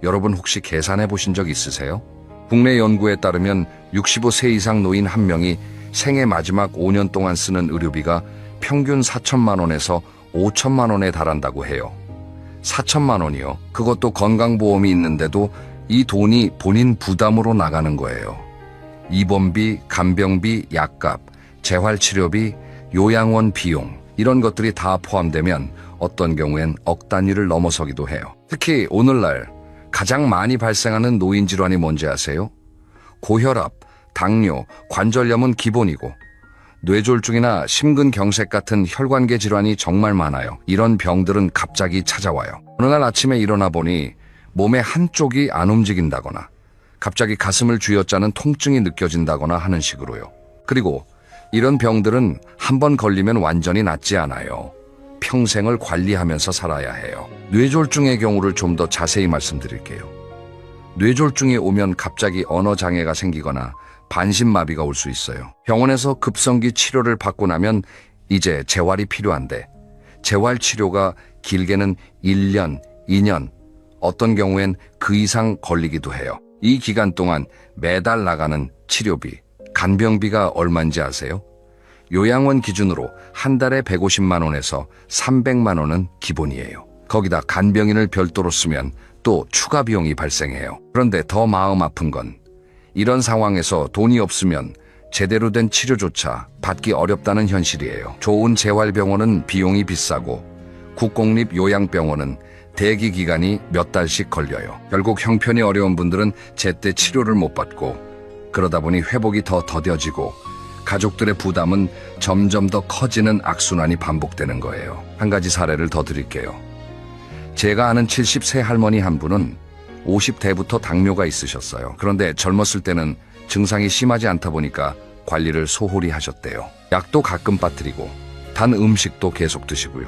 여러분 혹시 계산해 보신 적 있으세요? 국내 연구에 따르면 65세 이상 노인 한 명이 생애 마지막 5년 동안 쓰는 의료비가 평균 4천만 원에서 5천만 원에 달한다고 해요. 4천만 원이요. 그것도 건강보험이 있는데도 이 돈이 본인 부담으로 나가는 거예요. 입원비, 간병비, 약값, 재활치료비, 요양원 비용 이런 것들이 다 포함되면 어떤 경우엔 억 단위를 넘어서기도 해요. 특히 오늘날 가장 많이 발생하는 노인 질환이 뭔지 아세요? 고혈압, 당뇨, 관절염은 기본이고 뇌졸중이나 심근경색 같은 혈관계 질환이 정말 많아요. 이런 병들은 갑자기 찾아와요. 어느 날 아침에 일어나 보니 몸의 한쪽이 안 움직인다거나 갑자기 가슴을 쥐어짜는 통증이 느껴진다거나 하는 식으로요. 그리고 이런 병들은 한번 걸리면 완전히 낫지 않아요. 평생을 관리하면서 살아야 해요. 뇌졸중의 경우를 좀 더 자세히 말씀드릴게요. 뇌졸중이 오면 갑자기 언어 장애가 생기거나 반신마비가 올 수 있어요. 병원에서 급성기 치료를 받고 나면 이제 재활이 필요한데 재활 치료가 길게는 1년, 2년, 어떤 경우엔 그 이상 걸리기도 해요. 이 기간 동안 매달 나가는 치료비, 간병비가 얼마인지 아세요? 요양원 기준으로 한 달에 150만 원에서 300만 원은 기본이에요. 거기다 간병인을 별도로 쓰면 또 추가 비용이 발생해요. 그런데 더 마음 아픈 건 이런 상황에서 돈이 없으면 제대로 된 치료조차 받기 어렵다는 현실이에요. 좋은 재활병원은 비용이 비싸고 국공립 요양병원은 대기 기간이 몇 달씩 걸려요. 결국 형편이 어려운 분들은 제때 치료를 못 받고 그러다 보니 회복이 더 더뎌지고 가족들의 부담은 점점 더 커지는 악순환이 반복되는 거예요. 한 가지 사례를 더 드릴게요. 제가 아는 70세 할머니 한 분은 50대부터 당뇨가 있으셨어요. 그런데 젊었을 때는 증상이 심하지 않다 보니까 관리를 소홀히 하셨대요. 약도 가끔 빠뜨리고 단 음식도 계속 드시고요.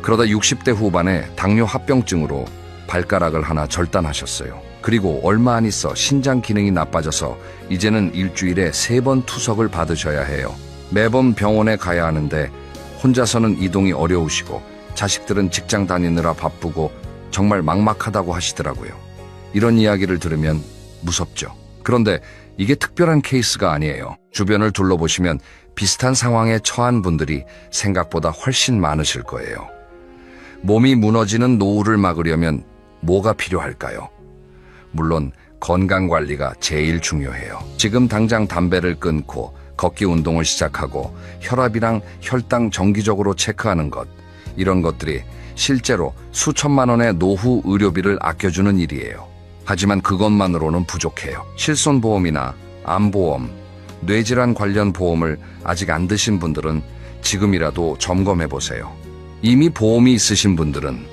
그러다 60대 후반에 당뇨 합병증으로 발가락을 하나 절단하셨어요. 그리고 얼마 안 있어 신장 기능이 나빠져서 이제는 일주일에 3번 투석을 받으셔야 해요. 매번 병원에 가야 하는데 혼자서는 이동이 어려우시고 자식들은 직장 다니느라 바쁘고 정말 막막하다고 하시더라고요. 이런 이야기를 들으면 무섭죠. 그런데 이게 특별한 케이스가 아니에요. 주변을 둘러보시면 비슷한 상황에 처한 분들이 생각보다 훨씬 많으실 거예요. 몸이 무너지는 노후를 막으려면 뭐가 필요할까요? 물론 건강관리가 제일 중요해요. 지금 당장 담배를 끊고 걷기 운동을 시작하고 혈압이랑 혈당 정기적으로 체크하는 것, 이런 것들이 실제로 수천만 원의 노후 의료비를 아껴주는 일이에요. 하지만 그것만으로는 부족해요. 실손보험이나 암보험, 뇌질환 관련 보험을 아직 안 드신 분들은 지금이라도 점검해보세요. 이미 보험이 있으신 분들은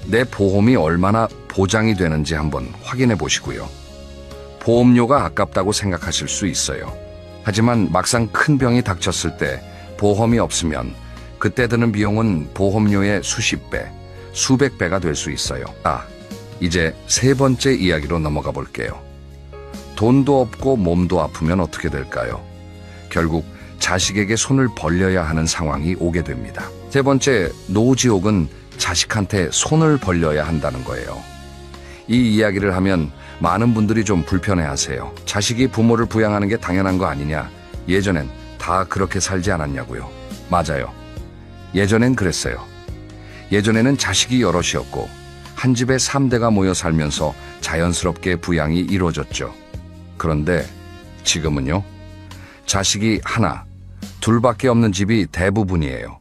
내 보험이 얼마나 보장이 되는지 한번 확인해 보시고요. 보험료가 아깝다고 생각하실 수 있어요. 하지만 막상 큰 병이 닥쳤을 때 보험이 없으면 그때 드는 비용은 보험료의 수십 배, 수백 배가 될 수 있어요. 이제 3번째 이야기로 넘어가 볼게요. 돈도 없고 몸도 아프면 어떻게 될까요? 결국 자식에게 손을 벌려야 하는 상황이 오게 됩니다. 3번째, 노후지옥은 자식한테 손을 벌려야 한다는 거예요. 이 이야기를 하면 많은 분들이 좀 불편해하세요. 자식이 부모를 부양하는 게 당연한 거 아니냐? 예전엔 다 그렇게 살지 않았냐고요. 맞아요. 예전엔 그랬어요. 예전에는 자식이 여럿이었고 한 집에 3대가 모여 살면서 자연스럽게 부양이 이루어졌죠. 그런데 지금은요? 자식이 하나, 둘밖에 없는 집이 대부분이에요.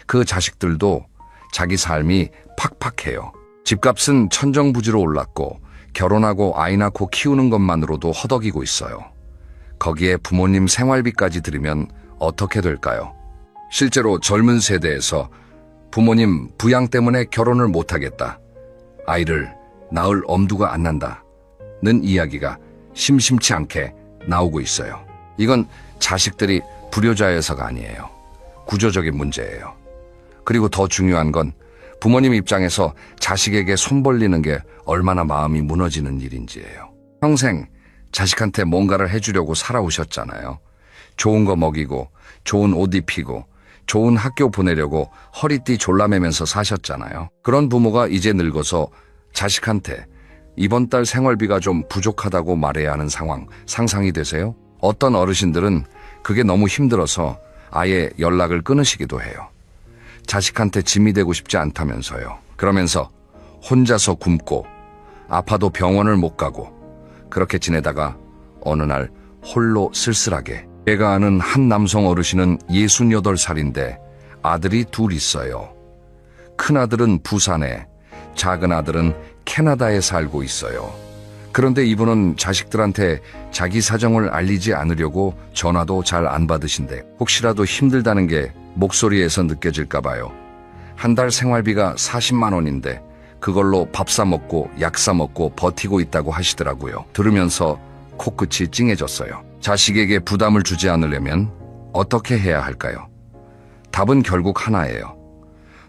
그 자식들도 자기 삶이 팍팍해요. 집값은 천정부지로 올랐고 결혼하고 아이 낳고 키우는 것만으로도 허덕이고 있어요. 거기에 부모님 생활비까지 들이면 어떻게 될까요? 실제로 젊은 세대에서 부모님 부양 때문에 결혼을 못하겠다, 아이를 낳을 엄두가 안 난다는 이야기가 심심치 않게 나오고 있어요. 이건 자식들이 불효자여서가 아니에요. 구조적인 문제예요. 그리고 더 중요한 건 부모님 입장에서 자식에게 손 벌리는 게 얼마나 마음이 무너지는 일인지예요. 평생 자식한테 뭔가를 해주려고 살아오셨잖아요. 좋은 거 먹이고 좋은 옷 입히고 좋은 학교 보내려고 허리띠 졸라매면서 사셨잖아요. 그런 부모가 이제 늙어서 자식한테 이번 달 생활비가 좀 부족하다고 말해야 하는 상황 상상이 되세요? 어떤 어르신들은 그게 너무 힘들어서 아예 연락을 끊으시기도 해요. 자식한테 짐이 되고 싶지 않다면서요. 그러면서 혼자서 굶고 아파도 병원을 못 가고 그렇게 지내다가 어느 날 홀로 쓸쓸하게. 제가 아는 한 남성 어르신은 68살인데 아들이 둘 있어요. 큰아들은 부산에, 작은아들은 캐나다에 살고 있어요. 그런데 이분은 자식들한테 자기 사정을 알리지 않으려고 전화도 잘 안 받으신대. 혹시라도 힘들다는 게 목소리에서 느껴질까 봐요. 한 달 생활비가 40만 원인데 그걸로 밥 사 먹고 약 사 먹고 버티고 있다고 하시더라고요. 들으면서 코끝이 찡해졌어요. 자식에게 부담을 주지 않으려면 어떻게 해야 할까요? 답은 결국 하나예요.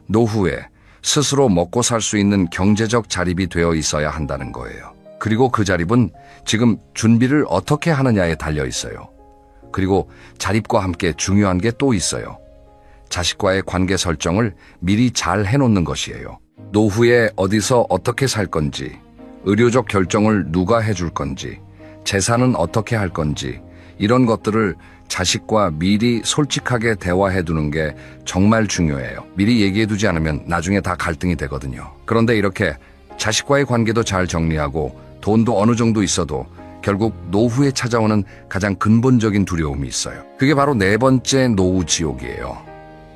노후에 스스로 먹고 살 수 있는 경제적 자립이 되어 있어야 한다는 거예요. 그리고 그 자립은 지금 준비를 어떻게 하느냐에 달려 있어요. 그리고 자립과 함께 중요한 게 또 있어요. 자식과의 관계 설정을 미리 잘 해놓는 것이에요. 노후에 어디서 어떻게 살 건지, 의료적 결정을 누가 해줄 건지, 재산은 어떻게 할 건지, 이런 것들을 자식과 미리 솔직하게 대화해두는 게 정말 중요해요. 미리 얘기해두지 않으면 나중에 다 갈등이 되거든요. 그런데 이렇게 자식과의 관계도 잘 정리하고 돈도 어느 정도 있어도 결국 노후에 찾아오는 가장 근본적인 두려움이 있어요. 그게 바로 네 번째 노후 지옥이에요.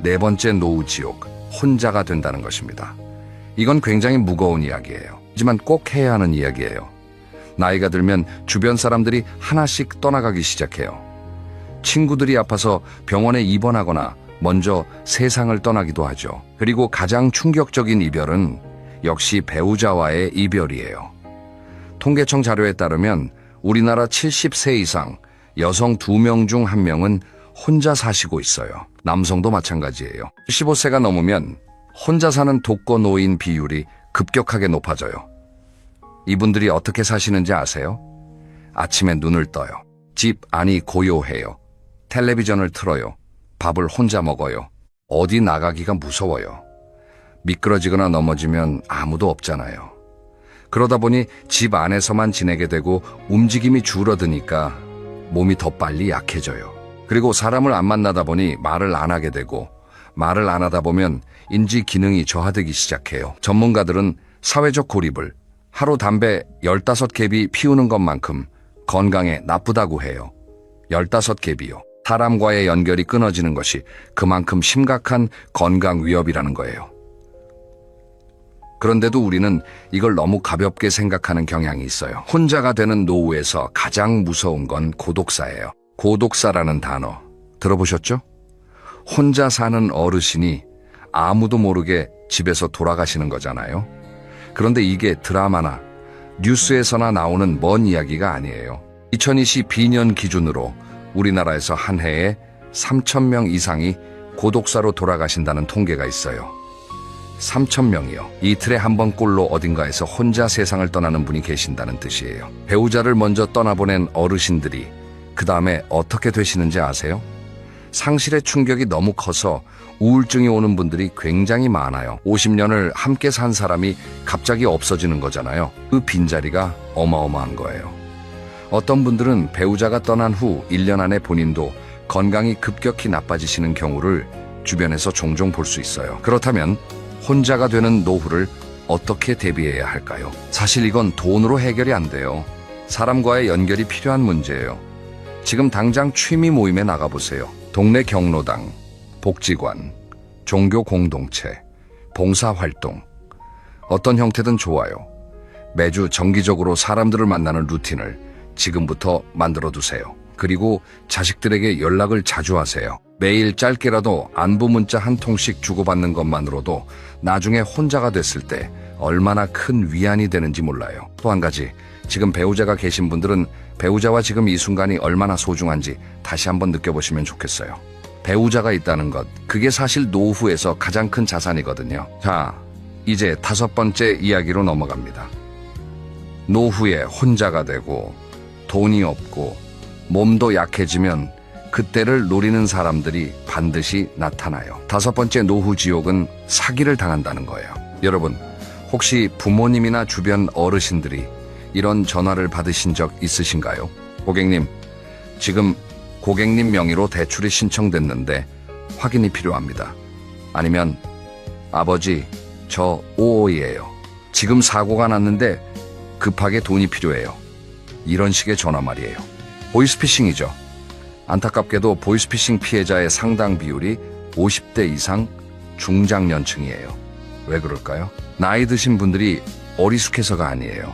네 번째 노후 지옥, 혼자가 된다는 것입니다. 이건 굉장히 무거운 이야기예요. 하지만 꼭 해야 하는 이야기예요. 나이가 들면 주변 사람들이 하나씩 떠나가기 시작해요. 친구들이 아파서 병원에 입원하거나 먼저 세상을 떠나기도 하죠. 그리고 가장 충격적인 이별은 역시 배우자와의 이별이에요. 통계청 자료에 따르면 우리나라 70세 이상 여성 2명 중 1명은 혼자 사시고 있어요. 남성도 마찬가지예요. 15세가 넘으면 혼자 사는 독거노인 비율이 급격하게 높아져요. 이분들이 어떻게 사시는지 아세요? 아침에 눈을 떠요. 집 안이 고요해요. 텔레비전을 틀어요. 밥을 혼자 먹어요. 어디 나가기가 무서워요. 미끄러지거나 넘어지면 아무도 없잖아요. 그러다 보니 집 안에서만 지내게 되고 움직임이 줄어드니까 몸이 더 빨리 약해져요. 그리고 사람을 안 만나다 보니 말을 안 하게 되고, 말을 안 하다 보면 인지 기능이 저하되기 시작해요. 전문가들은 사회적 고립을 하루 담배 15갭이 피우는 것만큼 건강에 나쁘다고 해요. 15갭이요. 사람과의 연결이 끊어지는 것이 그만큼 심각한 건강 위협이라는 거예요. 그런데도 우리는 이걸 너무 가볍게 생각하는 경향이 있어요. 혼자가 되는 노후에서 가장 무서운 건 고독사예요. 고독사라는 단어 들어보셨죠? 혼자 사는 어르신이 아무도 모르게 집에서 돌아가시는 거잖아요. 그런데 이게 드라마나 뉴스에서나 나오는 먼 이야기가 아니에요. 2022년 기준으로 우리나라에서 한 해에 3,000명 이상이 고독사로 돌아가신다는 통계가 있어요. 3,000명이요. 이틀에 한 번꼴로 어딘가에서 혼자 세상을 떠나는 분이 계신다는 뜻이에요. 배우자를 먼저 떠나보낸 어르신들이 그 다음에 어떻게 되시는지 아세요? 상실의 충격이 너무 커서 우울증이 오는 분들이 굉장히 많아요. 50년을 함께 산 사람이 갑자기 없어지는 거잖아요. 그 빈자리가 어마어마한 거예요. 어떤 분들은 배우자가 떠난 후 1년 안에 본인도 건강이 급격히 나빠지시는 경우를 주변에서 종종 볼 수 있어요. 그렇다면 혼자가 되는 노후를 어떻게 대비해야 할까요? 사실 이건 돈으로 해결이 안 돼요. 사람과의 연결이 필요한 문제예요. 지금 당장 취미 모임에 나가보세요. 동네 경로당, 복지관, 종교 공동체, 봉사활동, 어떤 형태든 좋아요. 매주 정기적으로 사람들을 만나는 루틴을 지금부터 만들어 두세요. 그리고 자식들에게 연락을 자주 하세요. 매일 짧게라도 안부 문자 한 통씩 주고받는 것만으로도 나중에 혼자가 됐을 때 얼마나 큰 위안이 되는지 몰라요. 또 한 가지, 지금 배우자가 계신 분들은 배우자와 지금 이 순간이 얼마나 소중한지 다시 한번 느껴보시면 좋겠어요. 배우자가 있다는 것, 그게 사실 노후에서 가장 큰 자산이거든요. 자, 이제 5번째 이야기로 넘어갑니다. 노후에 혼자가 되고 돈이 없고 몸도 약해지면 그때를 노리는 사람들이 반드시 나타나요. 5번째 노후 지옥은 사기를 당한다는 거예요. 여러분, 혹시 부모님이나 주변 어르신들이 이런 전화를 받으신 적 있으신가요? 고객님, 지금 고객님 명의로 대출이 신청됐는데 확인이 필요합니다. 아니면 아버지, 저 55이에요. 지금 사고가 났는데 급하게 돈이 필요해요. 이런 식의 전화 말이에요. 보이스피싱이죠. 안타깝게도 보이스피싱 피해자의 상당 비율이 50대 이상 중장년층이에요. 왜 그럴까요? 나이 드신 분들이 어리숙해서가 아니에요.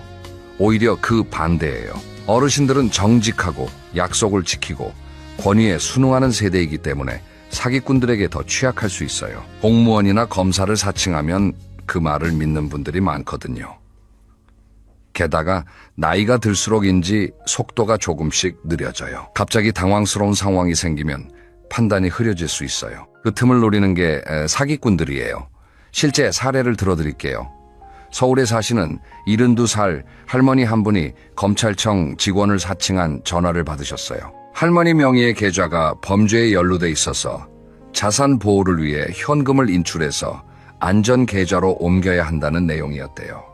오히려 그 반대예요. 어르신들은 정직하고 약속을 지키고 권위에 순응하는 세대이기 때문에 사기꾼들에게 더 취약할 수 있어요. 공무원이나 검사를 사칭하면 그 말을 믿는 분들이 많거든요. 게다가 나이가 들수록인지 속도가 조금씩 느려져요. 갑자기 당황스러운 상황이 생기면 판단이 흐려질 수 있어요. 그 틈을 노리는 게 사기꾼들이에요. 실제 사례를 들어드릴게요. 서울에 사시는 72살 할머니 한 분이 검찰청 직원을 사칭한 전화를 받으셨어요. 할머니 명의의 계좌가 범죄에 연루돼 있어서 자산 보호를 위해 현금을 인출해서 안전 계좌로 옮겨야 한다는 내용이었대요.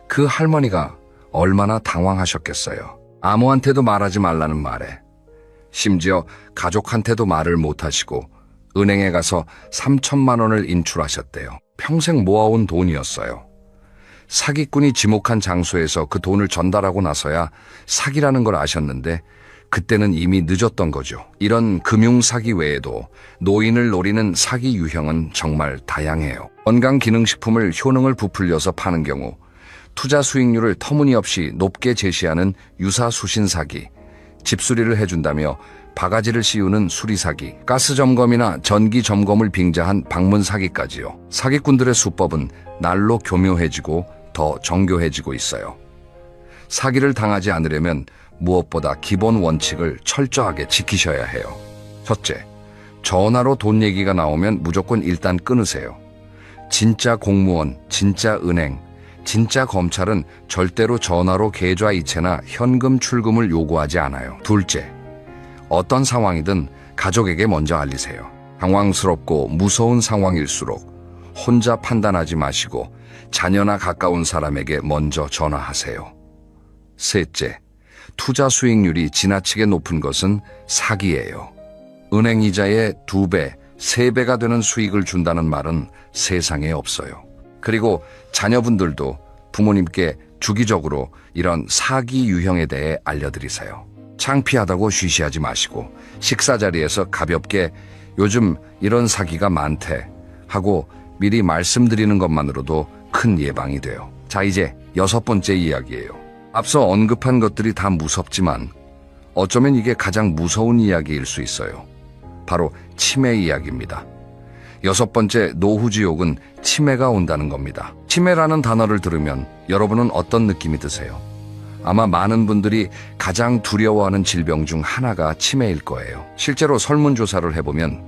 그 할머니가 얼마나 당황하셨겠어요. 아무한테도 말하지 말라는 말에 심지어 가족한테도 말을 못하시고 은행에 가서 3천만 원을 인출하셨대요. 평생 모아온 돈이었어요. 사기꾼이 지목한 장소에서 그 돈을 전달하고 나서야 사기라는 걸 아셨는데 그때는 이미 늦었던 거죠. 이런 금융사기 외에도 노인을 노리는 사기 유형은 정말 다양해요. 건강기능식품을 효능을 부풀려서 파는 경우, 투자 수익률을 터무니없이 높게 제시하는 유사수신사기, 집수리를 해준다며 바가지를 씌우는 수리사기, 가스점검이나 전기점검을 빙자한 방문사기까지요. 사기꾼들의 수법은 날로 교묘해지고 더 정교해지고 있어요. 사기를 당하지 않으려면 무엇보다 기본 원칙을 철저하게 지키셔야 해요. 첫째, 전화로 돈 얘기가 나오면 무조건 일단 끊으세요. 진짜 공무원, 진짜 은행, 진짜 검찰은 절대로 전화로 계좌 이체나 현금 출금을 요구하지 않아요. 둘째, 어떤 상황이든 가족에게 먼저 알리세요. 당황스럽고 무서운 상황일수록 혼자 판단하지 마시고 자녀나 가까운 사람에게 먼저 전화하세요. 셋째, 투자 수익률이 지나치게 높은 것은 사기예요. 은행 이자의 2배, 3배가 되는 수익을 준다는 말은 세상에 없어요. 그리고 자녀분들도 부모님께 주기적으로 이런 사기 유형에 대해 알려드리세요. 창피하다고 쉬쉬하지 마시고 식사 자리에서 가볍게 요즘 이런 사기가 많대 하고 미리 말씀드리는 것만으로도 큰 예방이 돼요. 자, 이제 6번째 이야기예요. 앞서 언급한 것들이 다 무섭지만 어쩌면 이게 가장 무서운 이야기일 수 있어요. 바로 치매 이야기입니다. 6번째 노후지옥은 치매가 온다는 겁니다. 치매라는 단어를 들으면 여러분은 어떤 느낌이 드세요? 아마 많은 분들이 가장 두려워하는 질병 중 하나가 치매일 거예요. 실제로 설문조사를 해보면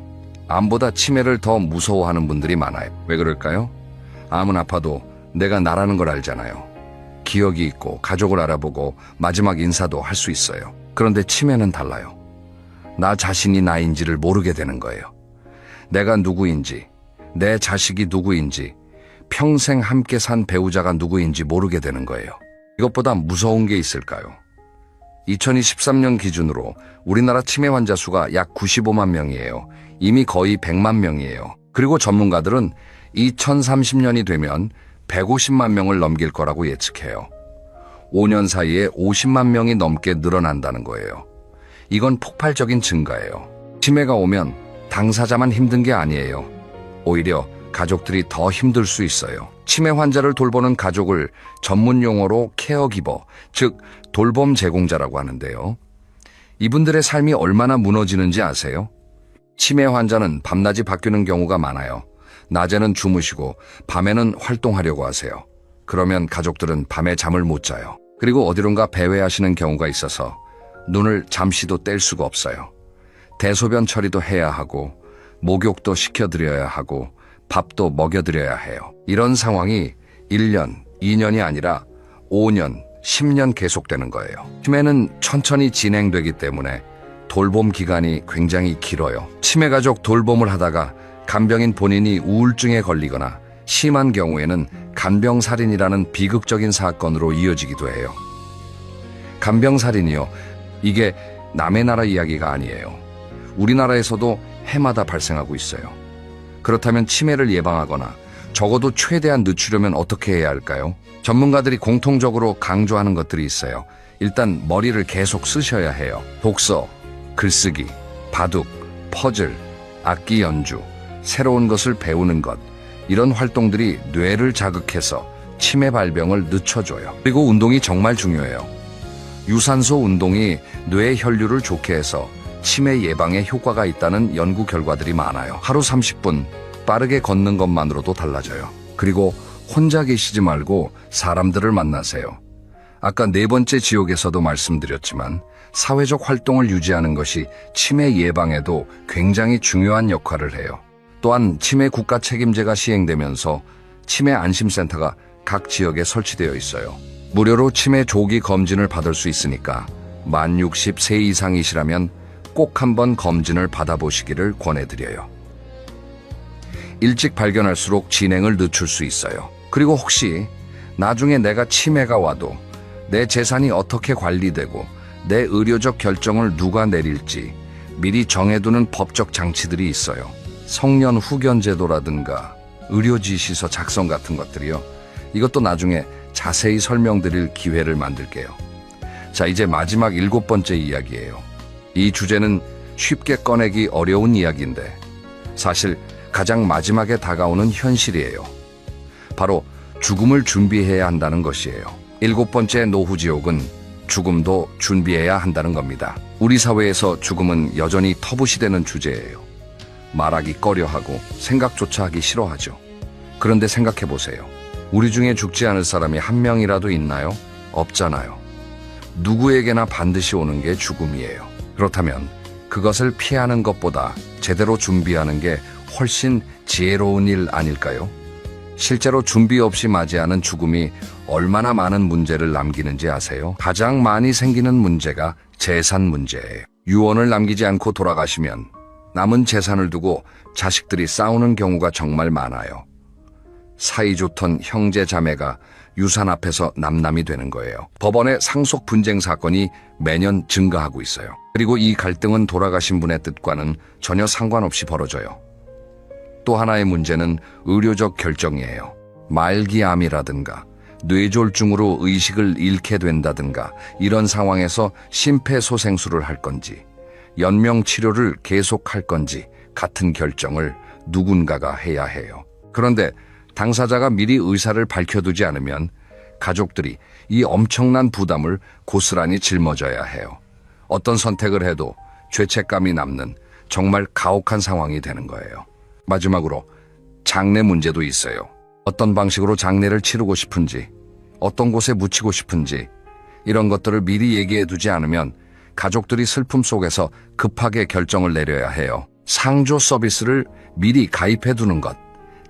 암보다 치매를 더 무서워하는 분들이 많아요. 왜 그럴까요? 암은 아파도 내가 나라는 걸 알잖아요. 기억이 있고 가족을 알아보고 마지막 인사도 할 수 있어요. 그런데 치매는 달라요. 나 자신이 나인지를 모르게 되는 거예요. 내가 누구인지, 내 자식이 누구인지, 평생 함께 산 배우자가 누구인지 모르게 되는 거예요. 이것보다 무서운 게 있을까요? 2023년 기준으로 우리나라 치매 환자 수가 약 95만 명이에요. 이미 거의 100만 명이에요. 그리고 전문가들은 2030년이 되면 150만 명을 넘길 거라고 예측해요. 5년 사이에 50만 명이 넘게 늘어난다는 거예요. 이건 폭발적인 증가예요. 치매가 오면 당사자만 힘든 게 아니에요. 오히려 가족들이 더 힘들 수 있어요. 치매 환자를 돌보는 가족을 전문 용어로 케어기버, 즉 돌봄 제공자라고 하는데요. 이분들의 삶이 얼마나 무너지는지 아세요? 치매 환자는 밤낮이 바뀌는 경우가 많아요. 낮에는 주무시고 밤에는 활동하려고 하세요. 그러면 가족들은 밤에 잠을 못 자요. 그리고 어디론가 배회하시는 경우가 있어서 눈을 잠시도 뗄 수가 없어요. 대소변 처리도 해야 하고 목욕도 시켜드려야 하고 밥도 먹여드려야 해요. 이런 상황이 1년, 2년이 아니라 5년, 10년 계속되는 거예요. 치매는 천천히 진행되기 때문에 돌봄 기간이 굉장히 길어요. 치매 가족 돌봄을 하다가 간병인 본인이 우울증에 걸리거나 심한 경우에는 간병살인이라는 비극적인 사건으로 이어지기도 해요. 간병살인이요. 이게 남의 나라 이야기가 아니에요. 우리나라에서도 해마다 발생하고 있어요. 그렇다면 치매를 예방하거나 적어도 최대한 늦추려면 어떻게 해야 할까요? 전문가들이 공통적으로 강조하는 것들이 있어요. 일단 머리를 계속 쓰셔야 해요. 독서, 글쓰기, 바둑, 퍼즐, 악기 연주, 새로운 것을 배우는 것, 이런 활동들이 뇌를 자극해서 치매 발병을 늦춰줘요. 그리고 운동이 정말 중요해요. 유산소 운동이 뇌 혈류를 좋게 해서 치매 예방에 효과가 있다는 연구 결과들이 많아요. 하루 30분 빠르게 걷는 것만으로도 달라져요. 그리고 혼자 계시지 말고 사람들을 만나세요. 아까 4번째 지옥에서도 말씀드렸지만 사회적 활동을 유지하는 것이 치매 예방에도 굉장히 중요한 역할을 해요. 또한 치매 국가 책임제가 시행되면서 치매 안심센터가 각 지역에 설치되어 있어요. 무료로 치매 조기 검진을 받을 수 있으니까 만 60세 이상이시라면 꼭 한번 검진을 받아보시기를 권해드려요. 일찍 발견할수록 진행을 늦출 수 있어요. 그리고 혹시 나중에 내가 치매가 와도 내 재산이 어떻게 관리되고 내 의료적 결정을 누가 내릴지 미리 정해두는 법적 장치들이 있어요. 성년 후견 제도라든가 의료지시서 작성 같은 것들이요. 이것도 나중에 자세히 설명드릴 기회를 만들게요. 자, 이제 마지막 7번째 이야기예요. 이 주제는 쉽게 꺼내기 어려운 이야기인데 사실 가장 마지막에 다가오는 현실이에요. 바로 죽음을 준비해야 한다는 것이에요. 7번째 노후지옥은 죽음도 준비해야 한다는 겁니다. 우리 사회에서 죽음은 여전히 터부시되는 주제예요. 말하기 꺼려하고 생각조차 하기 싫어하죠. 그런데 생각해보세요. 우리 중에 죽지 않을 사람이 한 명이라도 있나요? 없잖아요. 누구에게나 반드시 오는 게 죽음이에요. 그렇다면 그것을 피하는 것보다 제대로 준비하는 게 훨씬 지혜로운 일 아닐까요? 실제로 준비 없이 맞이하는 죽음이 얼마나 많은 문제를 남기는지 아세요? 가장 많이 생기는 문제가 재산 문제예요. 유언을 남기지 않고 돌아가시면 남은 재산을 두고 자식들이 싸우는 경우가 정말 많아요. 사이좋던 형제 자매가 유산 앞에서 남남이 되는 거예요. 법원의 상속 분쟁 사건이 매년 증가하고 있어요. 그리고 이 갈등은 돌아가신 분의 뜻과는 전혀 상관없이 벌어져요. 또 하나의 문제는 의료적 결정이에요. 말기암이라든가 뇌졸중으로 의식을 잃게 된다든가 이런 상황에서 심폐소생술을 할 건지 연명치료를 계속할 건지 같은 결정을 누군가가 해야 해요. 그런데 당사자가 미리 의사를 밝혀두지 않으면 가족들이 이 엄청난 부담을 고스란히 짊어져야 해요. 어떤 선택을 해도 죄책감이 남는 정말 가혹한 상황이 되는 거예요. 마지막으로 장례 문제도 있어요. 어떤 방식으로 장례를 치르고 싶은지, 어떤 곳에 묻히고 싶은지 이런 것들을 미리 얘기해두지 않으면 가족들이 슬픔 속에서 급하게 결정을 내려야 해요. 상조 서비스를 미리 가입해두는 것,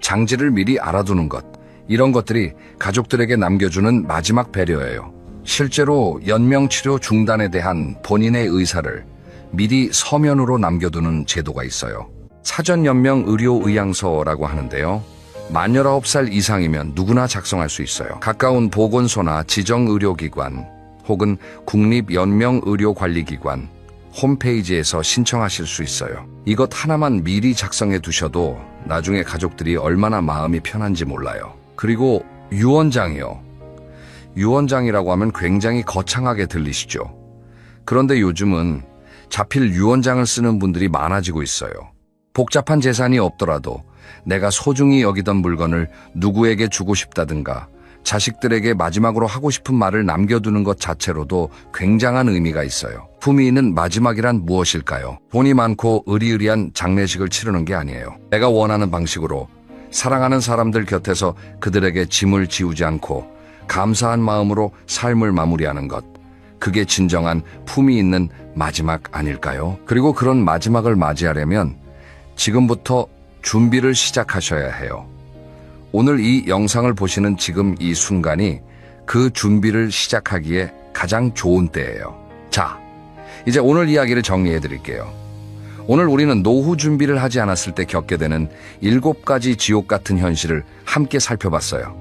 장지를 미리 알아두는 것, 이런 것들이 가족들에게 남겨주는 마지막 배려예요. 실제로 연명치료 중단에 대한 본인의 의사를 미리 서면으로 남겨두는 제도가 있어요. 사전연명의료의향서라고 하는데요. 만 19살 이상이면 누구나 작성할 수 있어요. 가까운 보건소나 지정의료기관 혹은 국립연명의료관리기관 홈페이지에서 신청하실 수 있어요. 이것 하나만 미리 작성해 두셔도 나중에 가족들이 얼마나 마음이 편한지 몰라요. 그리고 유언장이요. 유언장이라고 하면 굉장히 거창하게 들리시죠? 그런데 요즘은 자필 유언장을 쓰는 분들이 많아지고 있어요. 복잡한 재산이 없더라도 내가 소중히 여기던 물건을 누구에게 주고 싶다든가 자식들에게 마지막으로 하고 싶은 말을 남겨두는 것 자체로도 굉장한 의미가 있어요. 품위 있는 마지막이란 무엇일까요? 돈이 많고 의리의리한 장례식을 치르는 게 아니에요. 내가 원하는 방식으로 사랑하는 사람들 곁에서 그들에게 짐을 지우지 않고 감사한 마음으로 삶을 마무리하는 것. 그게 진정한 품위 있는 마지막 아닐까요? 그리고 그런 마지막을 맞이하려면 지금부터 준비를 시작하셔야 해요. 오늘 이 영상을 보시는 지금 이 순간이 그 준비를 시작하기에 가장 좋은 때예요. 자, 이제 오늘 이야기를 정리해 드릴게요. 오늘 우리는 노후 준비를 하지 않았을 때 겪게 되는 7가지 지옥 같은 현실을 함께 살펴봤어요.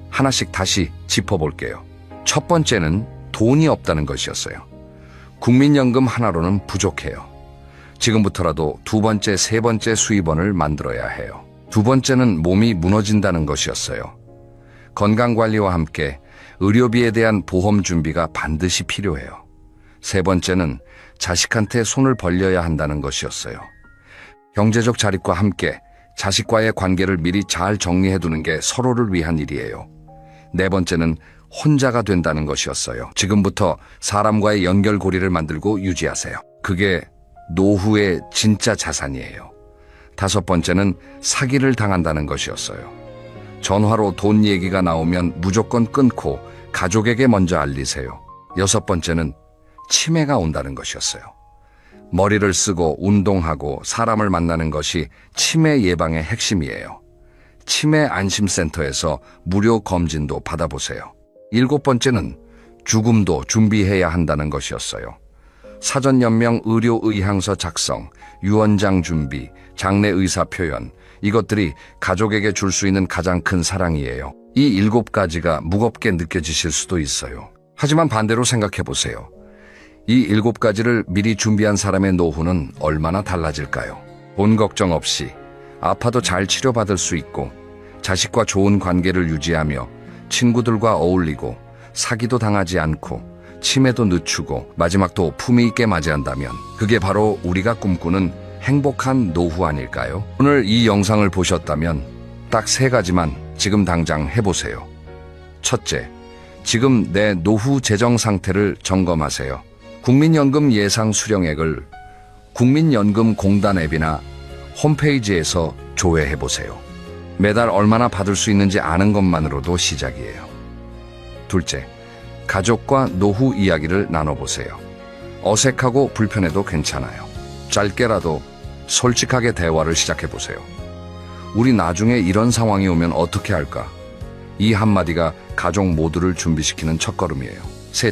하나씩 다시 짚어볼게요. 첫 번째는 돈이 없다는 것이었어요. 국민연금 하나로는 부족해요. 지금부터라도 두 번째, 세 번째 수입원을 만들어야 해요. 두 번째는 몸이 무너진다는 것이었어요. 건강관리와 함께 의료비에 대한 보험 준비가 반드시 필요해요. 세 번째는 자식한테 손을 벌려야 한다는 것이었어요. 경제적 자립과 함께 자식과의 관계를 미리 잘 정리해두는 게 서로를 위한 일이에요. 네 번째는 혼자가 된다는 것이었어요. 지금부터 사람과의 연결고리를 만들고 유지하세요. 그게 노후의 진짜 자산이에요. 다섯 번째는 사기를 당한다는 것이었어요. 전화로 돈 얘기가 나오면 무조건 끊고 가족에게 먼저 알리세요. 여섯 번째는 치매가 온다는 것이었어요. 머리를 쓰고 운동하고 사람을 만나는 것이 치매 예방의 핵심이에요. 치매 안심센터에서 무료 검진도 받아보세요. 7번째는 죽음도 준비해야 한다는 것이었어요. 사전연명 의료의향서 작성, 유언장 준비, 장례 의사 표현, 이것들이 가족에게 줄 수 있는 가장 큰 사랑이에요. 이 7가지가 무겁게 느껴지실 수도 있어요. 하지만 반대로 생각해 보세요. 이 7가지를 미리 준비한 사람의 노후는 얼마나 달라질까요? 돈 걱정 없이 아파도 잘 치료받을 수 있고, 자식과 좋은 관계를 유지하며 친구들과 어울리고, 사기도 당하지 않고, 치매도 늦추고, 마지막도 품위 있게 맞이한다면 그게 바로 우리가 꿈꾸는 행복한 노후 아닐까요? 오늘 이 영상을 보셨다면 딱 3가지만 지금 당장 해보세요. 첫째, 지금 내 노후 재정 상태를 점검하세요. 국민연금 예상 수령액을 국민연금공단 앱이나 홈페이지에서 조회해보세요. 매달 얼마나 받을 수 있는지 아는 것만으로도 시작이에요. 둘째, 가족과 노후 이야기를 나눠보세요. 어색하고 불편해도 괜찮아요. 짧게라도 솔직하게 대화를 시작해보세요. 우리 나중에 이런 상황이 오면 어떻게 할까? 이 한마디가 가족 모두를 준비시키는 첫걸음이에요. 셋째,